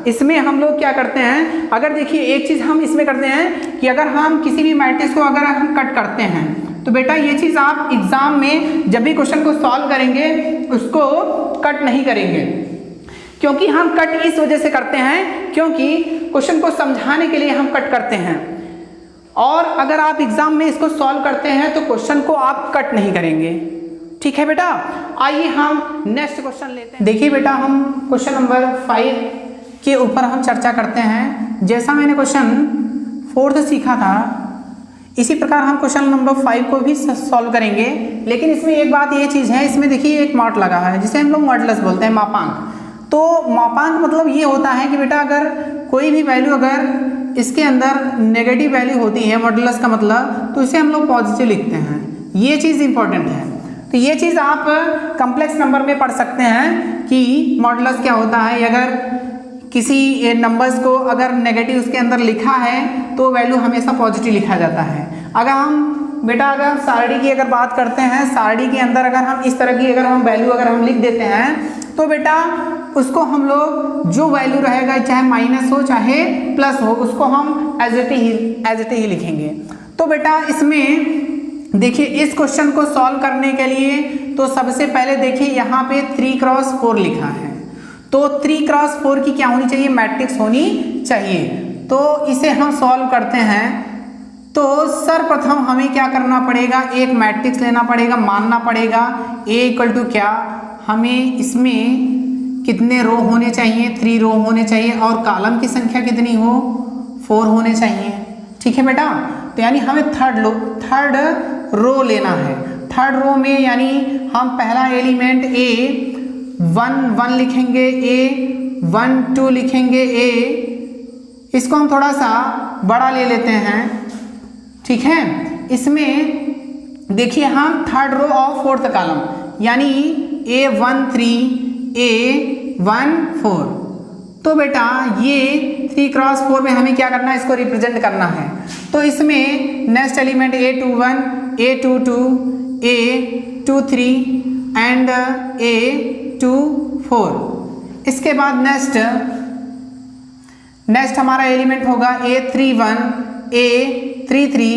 इसमें हम लोग क्या करते हैं, अगर देखिए एक चीज हम इसमें करते हैं कि अगर हम किसी भी मैट्रिक्स को अगर हम कट करते हैं तो बेटा ये चीज आप एग्जाम में जब भी क्वेश्चन को सॉल्व करेंगे उसको कट नहीं करेंगे, क्योंकि हम कट इस वजह से करते हैं क्योंकि क्वेश्चन को समझाने के लिए हम कट करते हैं, और अगर आप एग्जाम में इसको सॉल्व करते हैं तो क्वेश्चन को आप कट नहीं करेंगे। ठीक है बेटा, आइए हम नेक्स्ट क्वेश्चन लेते हैं। देखिए बेटा, हम क्वेश्चन नंबर 5 के ऊपर हम चर्चा करते हैं। जैसा मैंने क्वेश्चन 4 सीखा था इसी प्रकार हम क्वेश्चन नंबर 5 को भी सॉल्व करेंगे, लेकिन इसमें एक बात ये चीज़ है, इसमें देखिए एक मॉड लगा है जिसे हम लोग मॉडुलस बोलते हैं, मापांक। तो मापांक मतलब ये होता है कि बेटा अगर कोई भी वैल्यू अगर इसके अंदर नेगेटिव वैल्यू होती है मॉडुलस का मतलब, तो इसे हम लोग पॉजिटिव लिखते हैं। ये चीज़ इंपॉर्टेंट है। तो ये चीज़ आप कॉम्प्लेक्स नंबर में पढ़ सकते हैं कि मॉडुलस क्या होता है। अगर किसी नंबर्स को अगर नेगेटिव उसके अंदर लिखा है तो वैल्यू हमेशा पॉजिटिव लिखा जाता है। अगर हम बेटा अगर सारणी की अगर बात करते हैं, सारणी के अंदर अगर हम इस तरह की अगर हम वैल्यू अगर हम लिख देते हैं तो बेटा उसको हम लोग जो वैल्यू रहेगा चाहे माइनस हो चाहे प्लस हो उसको हम एज इट ही लिखेंगे। तो बेटा इसमें देखिए इस क्वेश्चन को सॉल्व करने के लिए तो सबसे पहले देखिए यहाँ पे 3x4 लिखा है, तो 3x4 की क्या होनी चाहिए, मैट्रिक्स होनी चाहिए। तो इसे हम सॉल्व करते हैं तो सर्वप्रथम हमें क्या करना पड़ेगा, एक मैट्रिक्स लेना पड़ेगा, मानना पड़ेगा A इक्वल टू क्या, हमें इसमें कितने रो होने चाहिए, 3 रो होने चाहिए, और कॉलम की संख्या कितनी हो, 4 होने चाहिए। ठीक है बेटा, तो यानी हमें थर्ड रो लेना है। थर्ड रो में यानी हम पहला एलिमेंट A1 लिखेंगे, A1 लिखेंगे, इसको हम थोड़ा सा बड़ा ले लेते हैं। ठीक है, इसमें देखिए हम third row of fourth column यानी A13 A14, तो बेटा ये 3x4 में हमें क्या करना है, इसको रिप्रेजेंट करना है। तो इसमें next element A21 A22 A23 and A24। इसके बाद नेक्स्ट हमारा एलिमेंट होगा A31 A32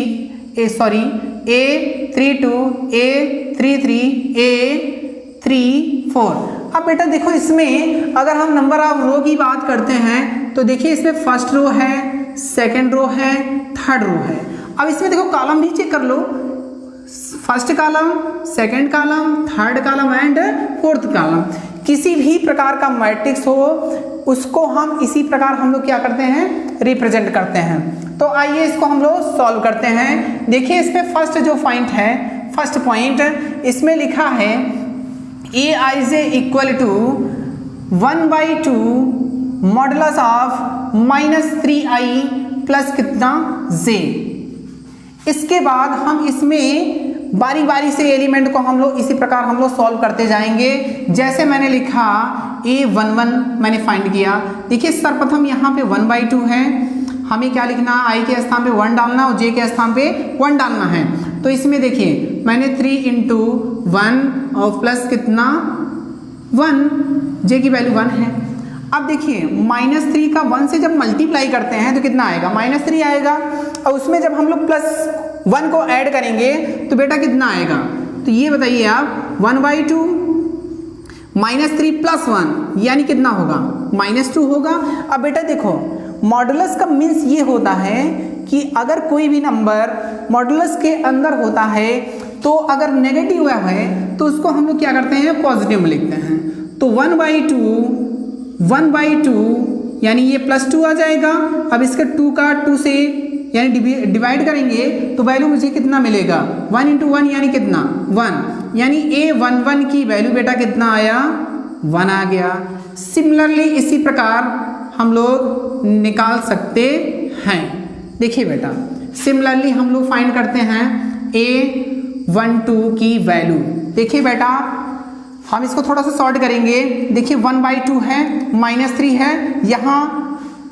A33 A34। अब बेटा देखो इसमें अगर हम नंबर ऑफ रो की बात करते हैं तो देखिए इसमें फर्स्ट रो है, सेकंड रो है, थर्ड रो है। अब इसमें देखो कॉलम भी चेक कर लो, first column, second column, third column and fourth column. किसी भी प्रकार का मैट्रिक्स हो उसको हम इसी प्रकार हम लोग क्या करते हैं, रिप्रेजेंट करते हैं। तो आइए इसको हम लोग सॉल्व करते हैं। देखिए इसमें फर्स्ट जो पॉइंट है, फर्स्ट पॉइंट इसमें लिखा है Aij equal to 1/2 modulus of -3i plus कितना j। इसके बाद हम इसमें बारी बारी से एलिमेंट को हम लोग इसी प्रकार हम लोग सॉल्व करते जाएंगे। जैसे मैंने लिखा A11 मैंने फाइंड किया, देखिए सर्वप्रथम यहाँ पे 1/2 है, हमें क्या लिखना, i के स्थान पे 1 डालना और j के स्थान पे 1 डालना है। तो इसमें देखिए मैंने 3 × 1 और प्लस कितना 1, j की वैल्यू 1 है। अब देखिए -3 का 1 से जब मल्टीप्लाई करते हैं तो कितना आएगा, -3 आएगा, और उसमें जब हम लोग +1 को ऐड करेंगे तो बेटा कितना आएगा। तो ये बताइए आप 1/2 -3 + 1 यानी कितना होगा, -2 होगा। अब बेटा देखो मॉडुलस का मीन्स ये होता है कि अगर कोई भी नंबर मॉडुलस के अंदर होता है तो अगर नेगेटिव है तो उसको हम लोग क्या करते हैं, पॉजिटिव में लिखते हैं। तो 1/2 यानी ये +2 आ जाएगा। अब इसके 2 का 2 से यानी डिवाइड करेंगे तो वैल्यू मुझे कितना मिलेगा, 1 × 1 यानी कितना 1, यानी A11 की वैल्यू बेटा कितना आया, 1 आ गया। सिमिलरली इसी प्रकार हम लोग निकाल सकते हैं। देखिए बेटा सिमिलरली हम लोग फाइंड करते हैं A12 की वैल्यू। देखिए बेटा हम इसको थोड़ा सा सॉर्ट करेंगे। देखिए 1/2 है, -3 है, यहाँ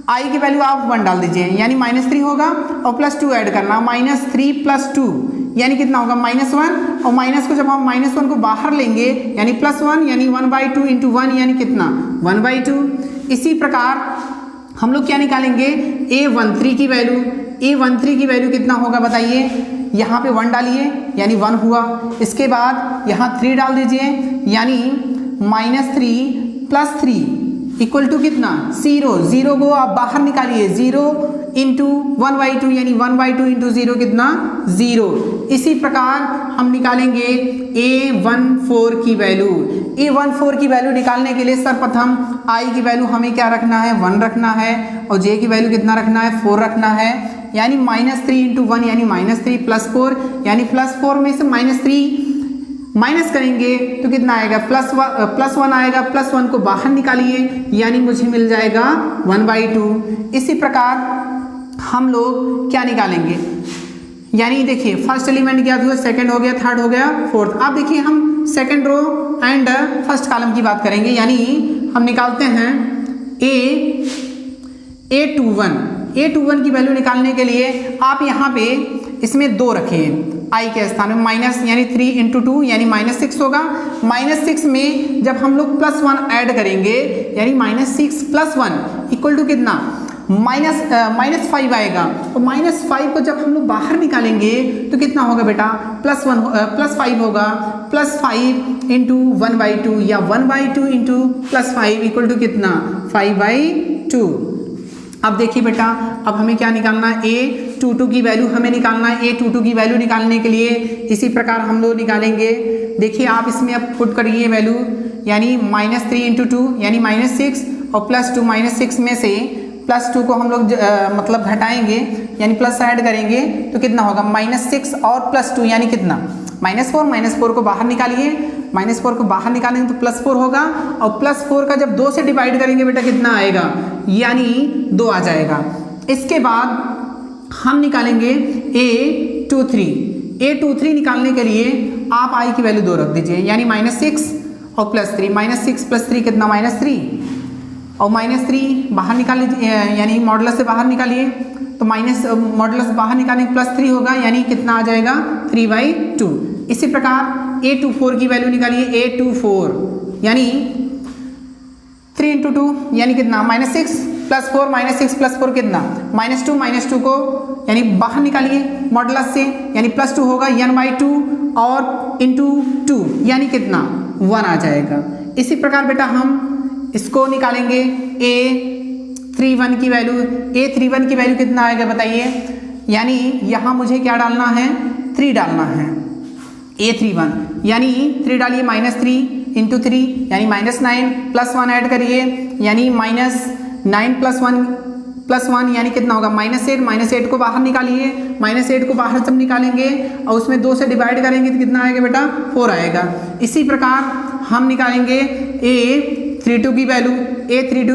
आई की वैल्यू आप 1 डाल दीजिए, यानी -3 होगा और +2 ऐड करना, -3 + 2 यानी कितना होगा -1, और माइनस को जब हम -1 को बाहर लेंगे यानी +1 यानी 1/2 × 1 यानी कितना 1/2। इसी प्रकार हम लोग क्या निकालेंगे, A13 की वैल्यू, A13 की वैल्यू कितना होगा बताइए, यहाँ पे 1 डालिए यानी 1 हुआ, इसके बाद यहाँ 3 डाल दीजिए यानी -3 + 3 इक्वल टू कितना 0, 0 को आप बाहर निकालिए, 0 × 1/2 यानी 1/2 × 0 कितना 0। इसी प्रकार हम निकालेंगे A14 की वैल्यू। A14 की वैल्यू निकालने के लिए सर्वप्रथम I की वैल्यू हमें क्या रखना है 1 रखना है और J की वैल्यू कितना रखना है 4 रखना है, यानी -3 × 1 यानी -3 + 4 यानी +4 में से -3 माइनस करेंगे तो कितना आएगा +1 आएगा, +1 को बाहर निकालिए यानी मुझे मिल जाएगा 1/2। इसी प्रकार हम लोग क्या निकालेंगे, यानी देखिए फर्स्ट एलिमेंट क्या हुआ, सेकंड हो गया, थर्ड हो गया, फोर्थ। अब देखिए हम second row and first column की बात करेंगे, यानी हम निकालते हैं A21 की वैल्यू निकालने के लिए आप यहाँ पे इसमें 2 रखिए I के स्थान में, माइनस यानी 3 × 2 यानी -6 होगा। -6 में जब हम लोग +1 ऐड करेंगे यानी -6 + 1 इक्वल टू कितना -5 आएगा, और -5 को जब हम लोग बाहर निकालेंगे तो कितना होगा बेटा +5 होगा, +5 × 1/2 या 1/2 × +5 इक्वल टू कितना 5/2। अब देखिए बेटा, अब हमें क्या निकालना है, A22 की वैल्यू हमें निकालना है। A22 की वैल्यू निकालने के लिए इसी प्रकार हम लोग निकालेंगे। देखिए आप इसमें अब पुट करिए वैल्यू, यानी -3 × 2 यानी -6 और +2 -6 में से +2 को हम लोग मतलब घटाएंगे यानी प्लस ऐड करेंगे तो कितना होगा -6 और +2 यानी कितना -4 को बाहर निकालिए, -4 को बाहर निकालेंगे तो +4 होगा, और +4 का जब 2 से डिवाइड करेंगे बेटा कितना आएगा, यानी 2 आ जाएगा। इसके बाद हम निकालेंगे A23 निकालने के लिए आप I की वैल्यू 2 रख दीजिए, यानी -6 और +3, -6 + 3 कितना -3, और -3 बाहर निकाल लीजिए यानी मॉडुलस से बाहर निकालिए तो मॉडुलस बाहर निकालने +3 होगा यानी कितना आ जाएगा 3/2। इसी प्रकार A24 की वैल्यू निकालिए, A24 यानी 3 × 2 यानी कितना -6 + 4 -6 + 4 कितना -2 को यानी बाहर निकालिए मॉडुलस से यानी +2 होगा n/2 और × 2 यानी कितना 1 आ जाएगा। इसी प्रकार बेटा हम इसको निकालेंगे A31 की वैल्यू कितना आएगा बताइए, यानी यहाँ मुझे क्या डालना है 3 डालना है, A31 यानी 3 डालिए, -3 × 3 यानी -9 +1 ऐड करिए यानी -9 + 1 यानी कितना होगा -8 को बाहर निकालिए, -8 को बाहर जब निकालेंगे और उसमें 2 से डिवाइड करेंगे तो कितना आएगा बेटा 4 आएगा। इसी प्रकार हम निकालेंगे A32 की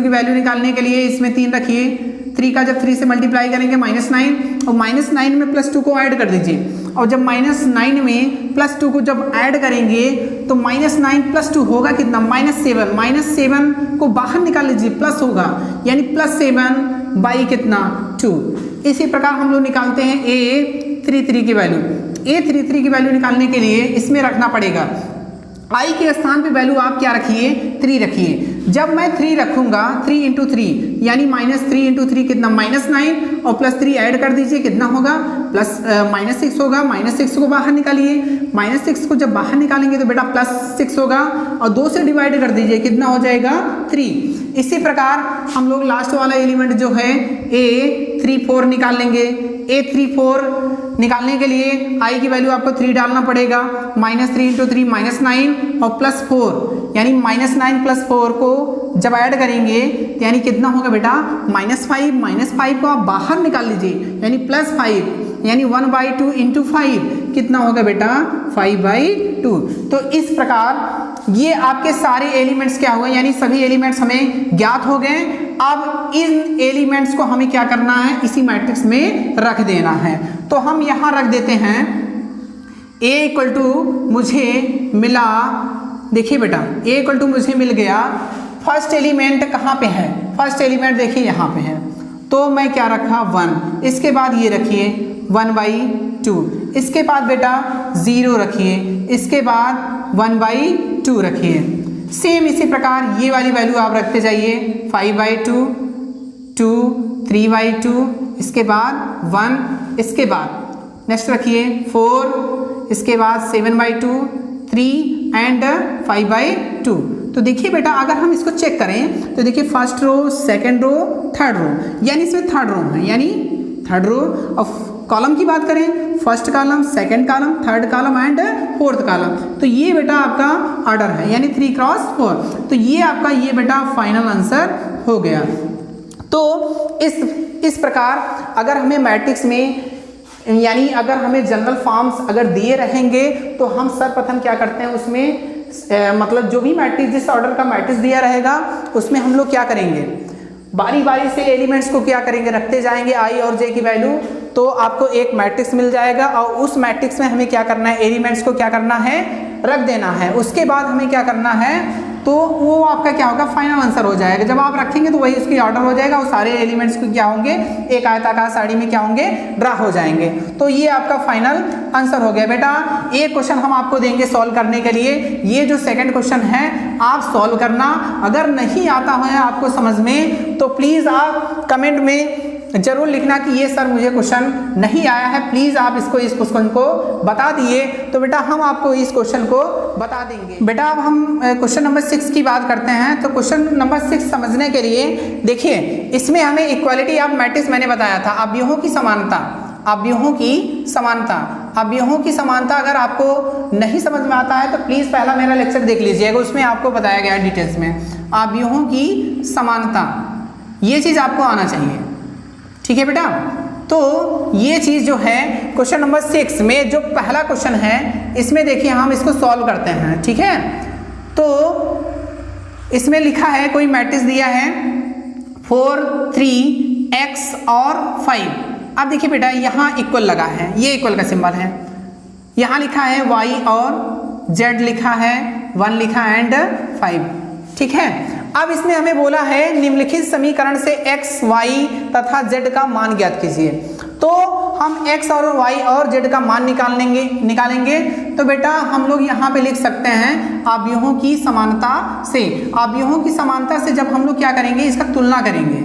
वैल्यू निकालने के लिए इसमें 3 रखिए, 3 का जब 3 से मल्टीप्लाई करेंगे -9 और -9 में +2 को ऐड कर दीजिए, और जब -9 में +2 को जब ऐड करेंगे तो -9 + 2 होगा कितना -7 को बाहर निकाल लीजिए प्लस होगा यानी +7 कितना 2। इसी प्रकार हम लोग निकालते हैं A33 की वैल्यू निकालने के लिए इसमें रखना पड़ेगा I के स्थान पे वैल्यू आप क्या रखिए 3 रखिए। जब मैं 3 रखूंगा 3 × 3 यानी -3 × 3 कितना -9 और +3 ऐड कर दीजिए कितना होगा -6 होगा, -6 को बाहर निकालिए, -6 को जब बाहर निकालेंगे तो बेटा +6 होगा और 2 से डिवाइड कर दीजिए कितना हो जाएगा 3। इसी प्रकार हम लोग लास्ट वाला एलिमेंट जो है A34 निकाल लेंगे। A34 निकालने के लिए I की वैल्यू आपको 3 डालना पड़ेगा, -3 × 3 -9 और +4 यानी -9 + 4 को जब ऐड करेंगे तो यानी कितना होगा बेटा -5 को आप बाहर निकाल लीजिए यानी +5 यानी 1/2 × 5 कितना होगा बेटा 5/2। तो इस प्रकार ये आपके सारे एलिमेंट्स क्या हुए, यानी सभी एलिमेंट्स हमें ज्ञात हो गए। अब इन एलिमेंट्स को हमें क्या करना है इसी मैट्रिक्स में रख देना है। तो हम यहाँ रख देते हैं A = मुझे मिला देखिए बेटा ए इक्वल टू मुझे मिल गया, फर्स्ट एलिमेंट कहाँ पे है, फर्स्ट एलिमेंट देखिए यहाँ पे है, तो मैं क्या रखा 1, इसके बाद ये रखिए 1/2, इसके बाद बेटा 0 रखिए, इसके बाद 1/2 रखिए। सेम इसी प्रकार ये वाली वैल्यू आप रखते जाइए 5/2, 2, 3/2, इसके बाद 1, इसके बाद नेक्स्ट रखिए 4, इसके बाद 7/2, 3 एंड 5/2। तो देखिए बेटा अगर हम इसको चेक करें तो देखिए first row, second row, third row, यानी इसमें थर्ड रो है, यानी थर्ड रो। और कॉलम की बात करें, first column, second column, third column and fourth column, तो ये बेटा आपका ऑर्डर है, यानी 3x4। तो ये आपका ये बेटा फाइनल आंसर हो गया। तो इस प्रकार अगर हमें मैट्रिक्स में, यानी अगर हमें जनरल फॉर्म्स अगर दिए रहेंगे तो हम सर्वप्रथम क्या करते हैं उसमें मतलब जो भी मैट्रिक्स, जिस ऑर्डर का मैट्रिक्स दिया रहेगा उसमें हम लोग क्या करेंगे, बारी बारी से एलिमेंट्स को क्या करेंगे, रखते जाएंगे आई और जे की वैल्यू, तो आपको एक मैट्रिक्स मिल जाएगा। और उस मैट्रिक्स में हमें क्या करना है, एलिमेंट्स को क्या करना है, रख देना है। उसके बाद हमें क्या करना है, तो वो आपका क्या होगा, फाइनल आंसर हो जाएगा। जब आप रखेंगे तो वही उसकी ऑर्डर हो जाएगा, और सारे एलिमेंट्स को क्या होंगे, एक आयताकार सारणी में क्या होंगे, ड्रा हो जाएंगे। तो ये आपका फाइनल आंसर हो गया। बेटा एक क्वेश्चन हम आपको देंगे सॉल्व करने के लिए, ये जो सेकंड क्वेश्चन है आप सॉल्व करना। अगर नहीं आता है आपको समझ में तो प्लीज आप कमेंट में जरूर लिखना कि ये सर मुझे क्वेश्चन नहीं आया है, प्लीज आप इस क्वेश्चन को बता दिए, तो बेटा हम आपको इस क्वेश्चन को बता देंगे। बेटा अब हम क्वेश्चन नंबर 6 की बात करते हैं। तो क्वेश्चन नंबर 6 समझने के लिए देखिए, इसमें हमें इक्वालिटी ऑफ मैट्रिक्स मैंने बताया था, अवयवों की समानता, अवयवों की समानता, अवयवों की समानता अगर आपको नहीं समझ में आता है तो प्लीज पहला मेरा लेक्चर देख लीजिएगा, उसमें आपको बताया गया है डिटेल्स में अवयवों की समानता, ये चीज आपको आना चाहिए, ठीक है बेटा। तो ये चीज जो है क्वेश्चन नंबर 6 में जो पहला क्वेश्चन है इसमें देखिए हम इसको सॉल्व करते हैं, ठीक है। तो इसमें लिखा है, कोई मैट्रिक्स दिया है 4, 3, x और 5। अब देखिए बेटा यहाँ इक्वल लगा है, ये इक्वल का सिंबल है, यहाँ लिखा है y और z लिखा है, 1 लिखा है एंड 5, ठीक है। अब इसमें हमें बोला है निम्नलिखित समीकरण से x, y तथा z का मान ज्ञात कीजिए। तो हम x और y और z का मान निकालेंगे। तो बेटा हम लोग यहाँ पे लिख सकते हैं अवयवों की समानता से। अवयवों की समानता से जब हम लोग क्या करेंगे, इसका तुलना करेंगे।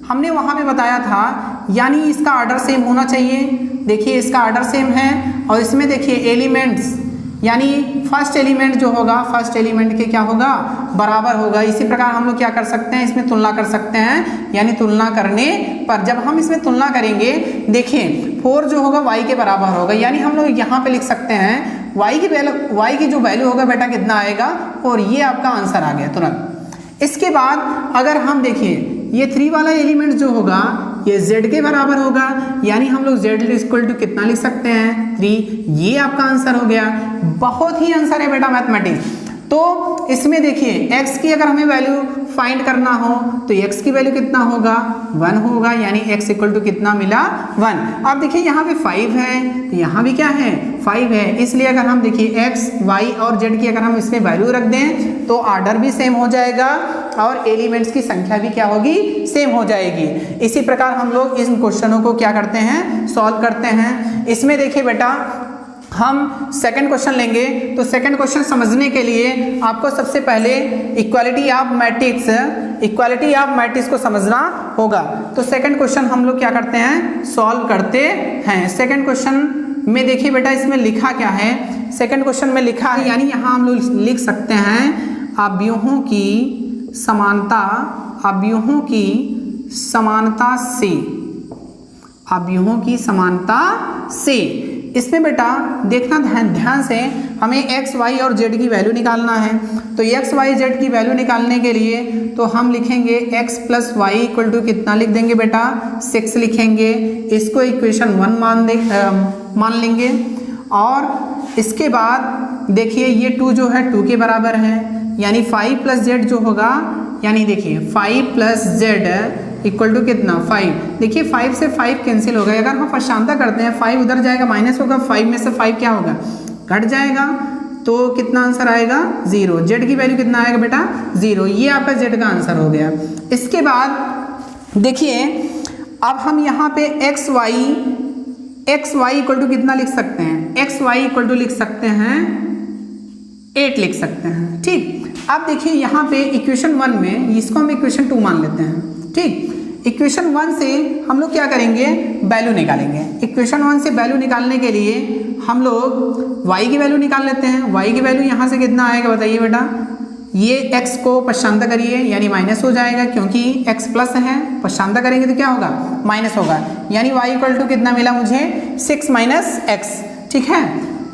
हमने वहाँ पे बताया था, यानी इसका ऑर्डर सेम होना चाहिए। देखिए इसका ऑर्डर सेम है, और इसमें देखिए एलिमेंट्स, यानी फर्स्ट एलिमेंट जो होगा, फर्स्ट एलिमेंट के क्या होगा, बराबर होगा। इसी प्रकार हम लोग क्या कर सकते हैं, इसमें तुलना कर सकते हैं, यानी तुलना करने पर जब हम इसमें तुलना करेंगे, देखिए 4 जो होगा y के बराबर होगा, यानी हम लोग यहाँ पे लिख सकते हैं y की जो वैल्यू होगा बेटा कितना आएगा, और ये आपका आंसर आ गया तुरंत। इसके बाद अगर हम देखिए ये 3 वाला एलिमेंट जो होगा ये z के बराबर होगा, यानी हम लोग z इक्वल टू कितना लिख सकते हैं, 3। ये आपका आंसर हो गया। बहुत ही आंसर है बेटा मैथमेटिक्स। तो इसमें देखिए x की अगर हमें वैल्यू फाइंड करना हो तो x की वैल्यू कितना होगा, 1 होगा, यानी x इक्वल टू कितना मिला, 1। अब देखिए यहाँ पे 5 है, तो यहाँ भी क्या है, 5 है। इसलिए अगर हम देखिए x, y और z की अगर हम इसमें वैल्यू रख दें तो ऑर्डर भी सेम हो जाएगा और एलिमेंट्स की संख्या भी क्या होगी, सेम हो जाएगी। इसी प्रकार हम लोग इन क्वेश्चनों को क्या करते हैं, सॉल्व करते हैं। इसमें देखिए बेटा हम सेकंड क्वेश्चन लेंगे। तो सेकंड क्वेश्चन समझने के लिए आपको सबसे पहले इक्वालिटी ऑफ मैट्रिक्स को समझना होगा। तो सेकंड क्वेश्चन हम लोग क्या करते हैं, सॉल्व करते हैं। सेकंड क्वेश्चन में देखिए बेटा इसमें लिखा क्या है, सेकंड क्वेश्चन में लिखा है, यानी यहाँ हम लोग लिख सकते हैं अवयवों की समानता, अवयवों की समानता से, अवयवों की समानता से। इसमें बेटा देखना ध्यान से, हमें x, y और z की वैल्यू निकालना है। तो x, y, z की वैल्यू निकालने के लिए तो हम लिखेंगे x plus y equal to कितना लिख देंगे बेटा, 6 लिखेंगे। इसको इक्वेशन 1 मान लेंगे। और इसके बाद देखिए ये 2 जो है 2 के बराबर है, यानी 5 प्लस z जो होगा, यानी देखिए 5 प्लस z इक्वल टू कितना, 5। देखिए 5 से 5 कैंसिल हो गए। अगर हम पश्चांता करते हैं 5 उधर जाएगा, माइनस होगा, 5 में से 5 क्या होगा, घट जाएगा। तो कितना आंसर आएगा 0। जेड की वैल्यू कितना आएगा बेटा 0। ये आपका जेड का आंसर हो गया। इसके बाद देखिए अब हम यहाँ पे एक्स वाई इक्वल टू कितना लिख सकते हैं, एक्स वाई इक्वल टू लिख सकते हैं 8 लिख सकते हैं। ठीक, अब देखिए यहाँ पे इक्वेशन 1 में इसको हम इक्वेशन 2 मान लेते हैं। ठीक, इक्वेशन 1 से हम लोग क्या करेंगे, वैल्यू निकालेंगे। इक्वेशन 1 से वैल्यू निकालने के लिए हम लोग y की वैल्यू निकाल लेते हैं। y की वैल्यू यहाँ से कितना आएगा बताइए बेटा, ये x को पश्चांदा करिए यानी माइनस हो जाएगा, क्योंकि x प्लस है, पश्चांदा करेंगे तो क्या होगा माइनस होगा, यानी y इक्वल टू कितना मिला मुझे 6 माइनस एक्स। ठीक है,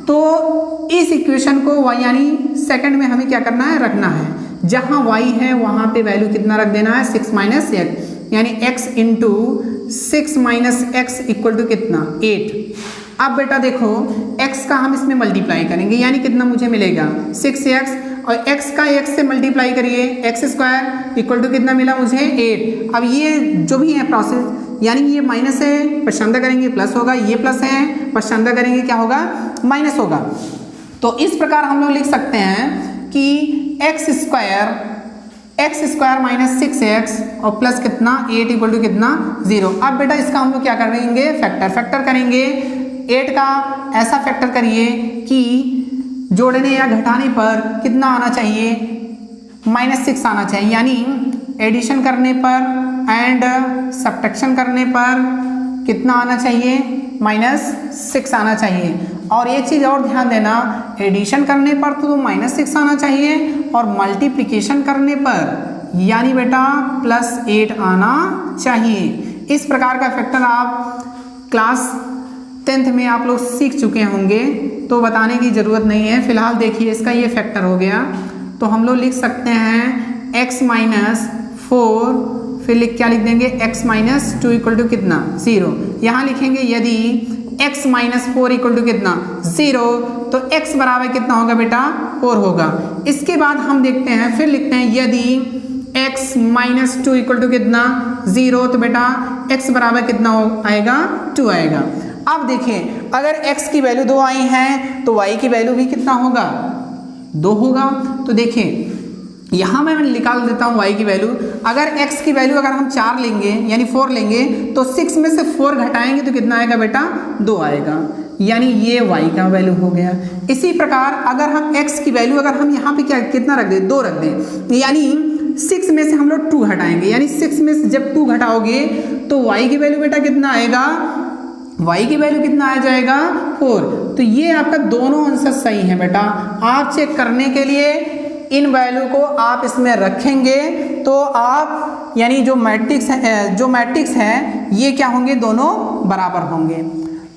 तो इस इक्वेशन को y यानी सेकंड में हमें क्या करना है, रखना है। जहाँ y है वहाँ पे वैल्यू कितना रख देना है 6 माइनस एक्स, यानी x into 6 minus x equal to कितना 8। अब बेटा देखो x का हम इसमें मल्टीप्लाई करेंगे यानी कितना मुझे मिलेगा 6x, और x का x से मल्टीप्लाई करिए एक्स स्क्वायर इक्वल टू कितना मिला मुझे 8। अब ये जो भी है प्रोसेस, यानी ये माइनस है पश्चांदा करेंगे प्लस होगा, ये प्लस है पश्चांदा करेंगे क्या होगा माइनस होगा। तो इस प्रकार हम लोग लिख सकते हैं कि एक्स स्क्वायर माइनस 6x और प्लस कितना 8 इक्वल टू कितना 0। अब बेटा इसका हम लोग क्या करेंगे, फैक्टर करेंगे। 8 का ऐसा फैक्टर करिए कि जोड़ने या घटाने पर कितना आना चाहिए -6 आना चाहिए, यानी एडिशन करने पर एंड सब्ट्रैक्शन करने पर कितना आना चाहिए -6 आना चाहिए। और एक चीज़ और ध्यान देना, एडिशन करने पर तो -6 आना चाहिए और मल्टीप्लिकेशन करने पर यानी बेटा +8 आना चाहिए। इस प्रकार का फैक्टर आप क्लास 10th में आप लोग सीख चुके होंगे, तो बताने की ज़रूरत नहीं है। फिलहाल देखिए इसका ये फैक्टर हो गया, तो हम लोग लिख सकते हैं x माइनस 4, फिर क्या लिख देंगे x माइनस 2 इक्वल टू कितना 0। यहाँ लिखेंगे यदि x माइनस 4 इक्वल टू कितना 0, तो x बराबर कितना होगा बेटा 4 होगा। इसके बाद हम देखते हैं, फिर लिखते हैं यदि x माइनस 2 इक्वल टू कितना 0, तो बेटा x बराबर कितना आएगा 2 आएगा। अब देखिए अगर x की वैल्यू 2 आई है तो y की वैल्यू भी कितना होगा 2 होगा। तो देखिए यहाँ मैं निकाल देता हूँ y की वैल्यू। अगर x की वैल्यू अगर हम 4 लेंगे यानी 4 लेंगे तो 6 में से 4 घटाएंगे तो कितना आएगा बेटा 2 आएगा, यानी ये y का वैल्यू हो गया। इसी प्रकार अगर हम x की वैल्यू अगर हम यहाँ पे क्या कितना रख दें 2 रख दें, यानी 6 में से हम लोग 2 घटाएंगे, यानी 6 में से जब 2 घटाओगे तो y की वैल्यू बेटा कितना आएगा, y की वैल्यू कितना आ जाएगा 4। तो ये आपका दोनों आंसर सही है बेटा। आप चेक करने के लिए इन वैल्यू को आप इसमें रखेंगे तो आप यानी जो मैट्रिक्स है ये क्या होंगे, दोनों बराबर होंगे।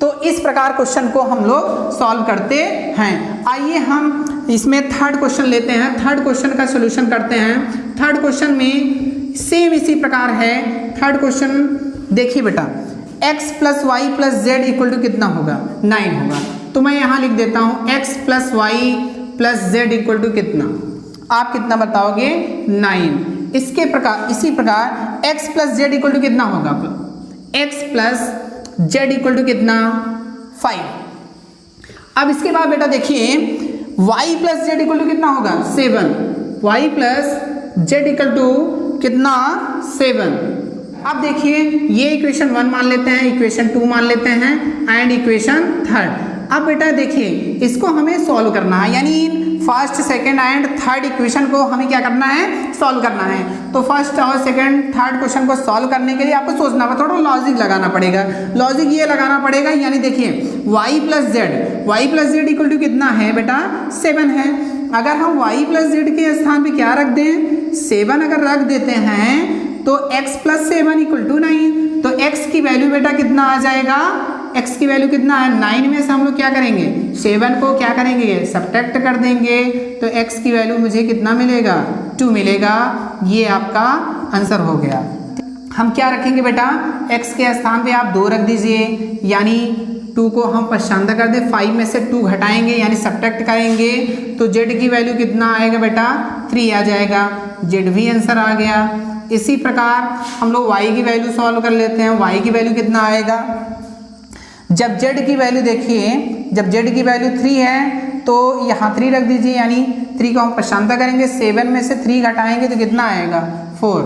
तो इस प्रकार क्वेश्चन को हम लोग सॉल्व करते हैं। आइए हम इसमें थर्ड क्वेश्चन लेते हैं, थर्ड क्वेश्चन का सोल्यूशन करते हैं। थर्ड क्वेश्चन में सेम इसी प्रकार है। थर्ड क्वेश्चन देखिए बेटा, x plus y plus z equal to कितना होगा 9 होगा। तो मैं यहाँ लिख देता हूँ x plus y plus z equal to कितना, आप कितना बताओगे 9। इसी प्रकार x plus z equal to कितना होगा, x plus z equal to कितना 5। अब इसके बाद बेटा देखिए y plus z equal to कितना होगा 7, y plus z equal to कितना 7। अब देखिए ये इक्वेशन 1 मान लेते हैं, इक्वेशन 2 मान लेते हैं एंड इक्वेशन 3। अब बेटा देखिए इसको हमें सॉल्व करना है, यानी first second and third equation को हमें क्या करना है, सॉल्व करना है। तो फर्स्ट और सेकंड थर्ड क्वेश्चन को सॉल्व करने के लिए आपको सोचना होगा, थोड़ा लॉजिक लगाना पड़ेगा। लॉजिक ये लगाना पड़ेगा, यानी देखिए y plus z equal to कितना है बेटा 7 है। अगर हम y प्लस जेड के स्थान पे क्या रख दें 7 अगर रख देते हैं तो x प्लस 7 इक्वल टू 9। तो x की वैल्यू बेटा कितना आ जाएगा, x की वैल्यू कितना है 9 में से हम लोग क्या करेंगे 7 को क्या करेंगे सब्ट्रैक्ट कर देंगे, तो x की वैल्यू मुझे कितना मिलेगा 2 मिलेगा। ये आपका आंसर हो गया। हम क्या रखेंगे बेटा, x के स्थान पे आप 2 रख दीजिए, यानी 2 को हम पश्चांदा कर दें, 5 में से 2 घटाएंगे यानी सब्ट्रैक्ट करेंगे तो z की वैल्यू कितना आएगा बेटा 3 आ जाएगा। z भी आंसर आ गया। इसी प्रकार हम लोग y की वैल्यू सॉल्व कर लेते हैं। y की वैल्यू कितना आएगा, जब z की वैल्यू देखिए, जब z की वैल्यू 3 है तो यहाँ 3 रख दीजिए, यानी 3 को हम पशांता करेंगे, 7 में से 3 घटाएंगे तो कितना आएगा 4।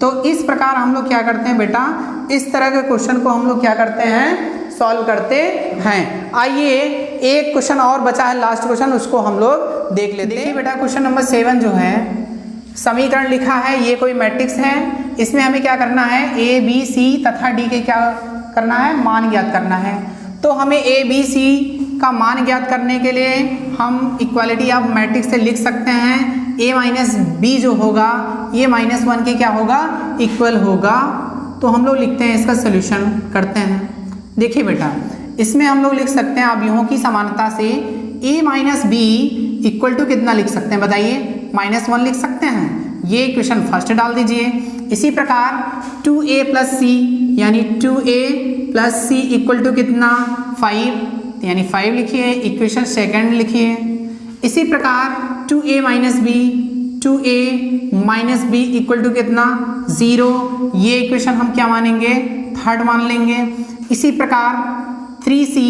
तो इस प्रकार हम लोग क्या करते हैं बेटा, इस तरह के क्वेश्चन को हम लोग क्या करते हैं, सॉल्व करते हैं। आइए एक क्वेश्चन और बचा है, लास्ट क्वेश्चन, उसको हम लोग देख लेते हैं। देखिए बेटा क्वेश्चन नंबर 7 जो है, समीकरण लिखा है, ये कोई मैट्रिक्स है, इसमें हमें क्या करना है, ए बी सी तथा डी के क्या करना है, मान ज्ञात करना है। तो हमें ए बी सी का मान ज्ञात करने के लिए हम इक्वालिटी ऑफ मैट्रिक्स से लिख सकते हैं, ए माइनस बी जो होगा ये -1 के क्या होगा, इक्वल होगा। तो हम लोग लिखते हैं, इसका सोल्यूशन करते हैं। देखिए बेटा इसमें हम लोग लिख सकते हैं अवयवों की समानता से a minus b equal to कितना लिख सकते हैं, बताइए, -1 लिख सकते हैं। ये इक्वेशन फर्स्ट डाल दीजिए। इसी प्रकार 2a प्लस सी, यानी 2a plus C equal to कितना 5, यानी 5 लिखिए, इक्वेशन सेकंड लिखिए। इसी प्रकार 2a minus b, 2a minus b equal to कितना 0, ये इक्वेशन हम क्या मानेंगे, थर्ड मान लेंगे। इसी प्रकार 3c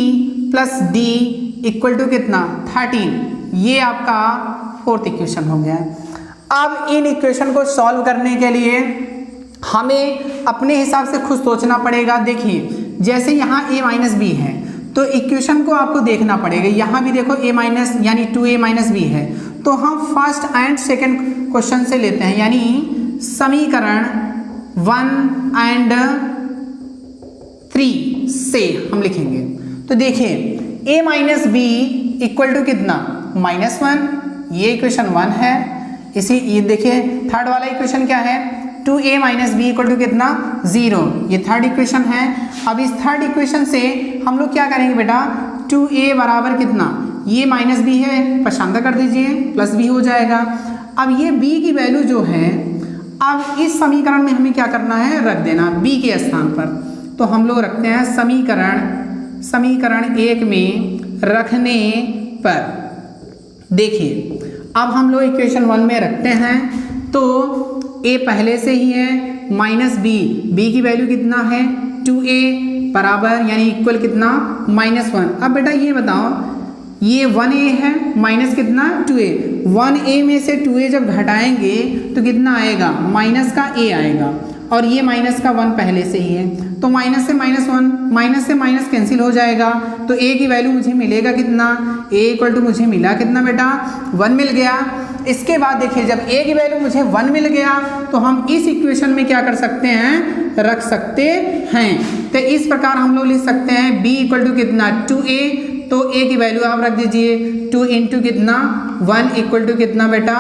plus d equal to कितना 13, ये आपका फोर्थ इक्वेशन हो गया। अब इन इक्वेशन को सॉल्व करने के लिए हमें अपने हिसाब से खुद सोचना पड़ेगा। देखिए जैसे यहाँ a माइनस बी है तो इक्वेशन को आपको देखना पड़ेगा, यहाँ भी देखो a माइनस यानी 2a माइनस बी है, तो हम फर्स्ट एंड सेकंड क्वेश्चन से लेते हैं, यानी समीकरण 1 एंड 3 से हम लिखेंगे। तो देखिए a minus b equal to कितना -1, ये इक्वेशन 1 है। इसी ये देखिए थर्ड वाला इक्वेशन क्या है, 2a minus b equal to कितना 0, ये थर्ड इक्वेशन है। अब इस थर्ड इक्वेशन से हम लोग क्या करेंगे बेटा, 2a बराबर कितना, ये माइनस बी है, पशांता कर दीजिए, प्लस बी हो जाएगा। अब ये b की वैल्यू जो है, अब इस समीकरण में हमें क्या करना है, रख देना b के स्थान पर। तो हम लोग रखते हैं समीकरण 1 में रखने पर। देखिए अब हम लोग इक्वेशन 1 में रखते हैं, तो a पहले से ही है, माइनस b की वैल्यू कितना है 2a बराबर यानी इक्वल कितना -1। अब बेटा ये बताओ, ये 1a है माइनस कितना 2a, 1a में से 2a जब घटाएंगे तो कितना आएगा, माइनस का a आएगा, और ये माइनस का 1 पहले से ही है, तो माइनस से -1, माइनस से माइनस कैंसिल हो जाएगा, तो a की वैल्यू मुझे मिलेगा कितना, a इक्वल टू मुझे मिला कितना बेटा 1 मिल गया। इसके बाद देखिए जब a की वैल्यू मुझे 1 मिल गया तो हम इस इक्वेशन में क्या कर सकते हैं, रख सकते हैं। तो इस प्रकार हम लोग लिख सकते हैं b इक्वल टू कितना 2a, तो a की वैल्यू आप रख दीजिए 2 इंटू कितना 1 इक्वल टू कितना बेटा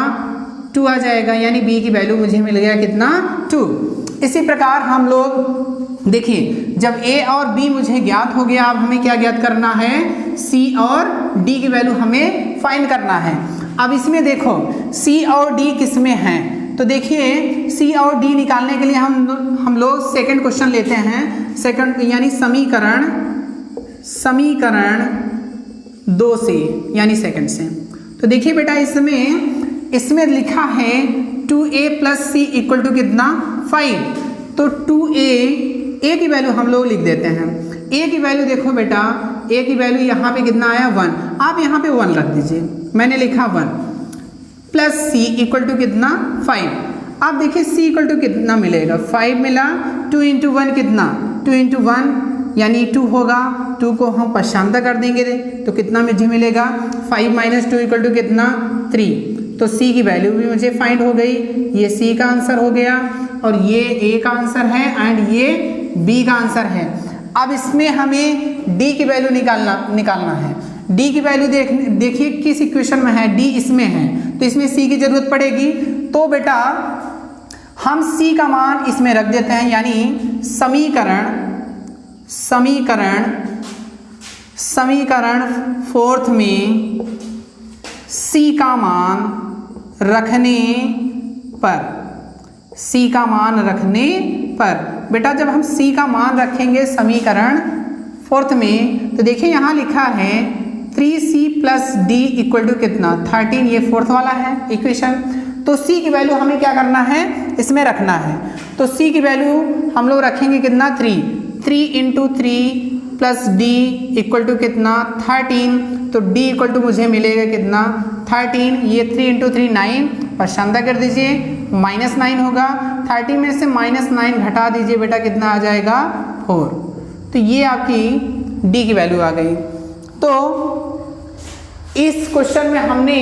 2 आ जाएगा, यानी b की वैल्यू मुझे मिल गया कितना 2। इसी प्रकार हम लोग देखिए जब a और b मुझे ज्ञात हो गया, अब हमें क्या ज्ञात करना है, c और d की वैल्यू हमें फाइंड करना है। अब इसमें देखो c और d किस में हैं, तो देखिए c और d निकालने के लिए हम लोग सेकंड क्वेश्चन लेते हैं, सेकंड यानी समीकरण 2 से यानी सेकंड से। तो देखिए बेटा इसमें लिखा है 2a plus C equal to कितना 5, तो 2a की वैल्यू हम लोग लिख देते हैं। a की वैल्यू देखो बेटा, a की वैल्यू यहाँ पे कितना आया 1, आप यहाँ पे 1 रख दीजिए, मैंने लिखा 1 प्लस सी इक्वल टू कितना 5। अब देखिए c इक्वल टू कितना मिलेगा, 5 मिला, 2 इंटू 1 कितना 2 इंटू 1 यानी 2 होगा, 2 को हम पशांता कर देंगे तो कितना मुझे मिलेगा 5 माइनस 2 इक्वल टू कितना 3, तो c की वैल्यू भी मुझे फाइंड हो गई, ये c का आंसर हो गया, और ये a का आंसर है एंड ये b का आंसर है। अब इसमें हमें d की वैल्यू निकालना है। d की वैल्यू देखिए किस इक्वेशन में है, d इसमें है, तो इसमें c की जरूरत पड़ेगी, तो बेटा हम c का मान इसमें रख देते हैं, यानी समीकरण 4 में c का मान रखने पर बेटा जब हम c का मान रखेंगे समीकरण 4 में, तो देखिए यहाँ लिखा है 3c plus d equal to कितना 13, ये 4th वाला है इक्वेशन। तो c की वैल्यू हमें क्या करना है, इसमें रखना है, तो c की वैल्यू हम लोग रखेंगे कितना 3 into 3 plus d equal to कितना 13, तो डी इक्वल टू मुझे मिलेगा कितना 13, ये 3 इंटू 3 9, पर शांता कर दीजिए -9 होगा, 30 में से -9 घटा दीजिए बेटा कितना आ जाएगा 4, तो ये आपकी डी की वैल्यू आ गई। तो इस क्वेश्चन में हमने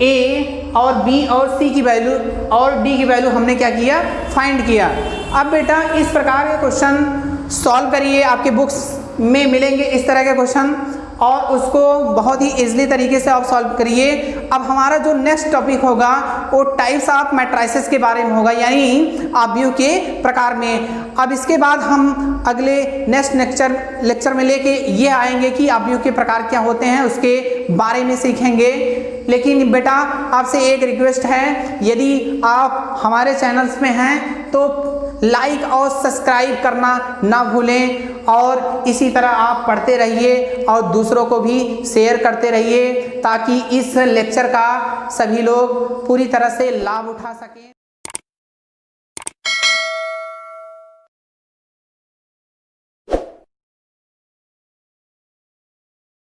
ए और बी और सी की वैल्यू और डी की वैल्यू हमने क्या किया, फाइंड किया। अब बेटा इस प्रकार के क्वेश्चन सॉल्व करिए, आपके बुक्स में मिलेंगे इस तरह के क्वेश्चन, और उसको बहुत ही इजीली तरीके से आप सॉल्व करिए। अब हमारा जो नेक्स्ट टॉपिक होगा वो टाइप्स ऑफ मैट्रिसेस के बारे में होगा, यानी आव्यूह के प्रकार में। अब इसके बाद हम अगले नेक्स्ट लेक्चर में लेके ये आएंगे कि आव्यूह के प्रकार क्या होते हैं, उसके बारे में सीखेंगे। लेकिन बेटा आपसे एक रिक्वेस्ट है, यदि आप हमारे चैनल्स में हैं तो लाइक और सब्सक्राइब करना ना भूलें, और इसी तरह आप पढ़ते रहिए और दूसरों को भी शेयर करते रहिए, ताकि इस लेक्चर का सभी लोग पूरी तरह से लाभ उठा सकें।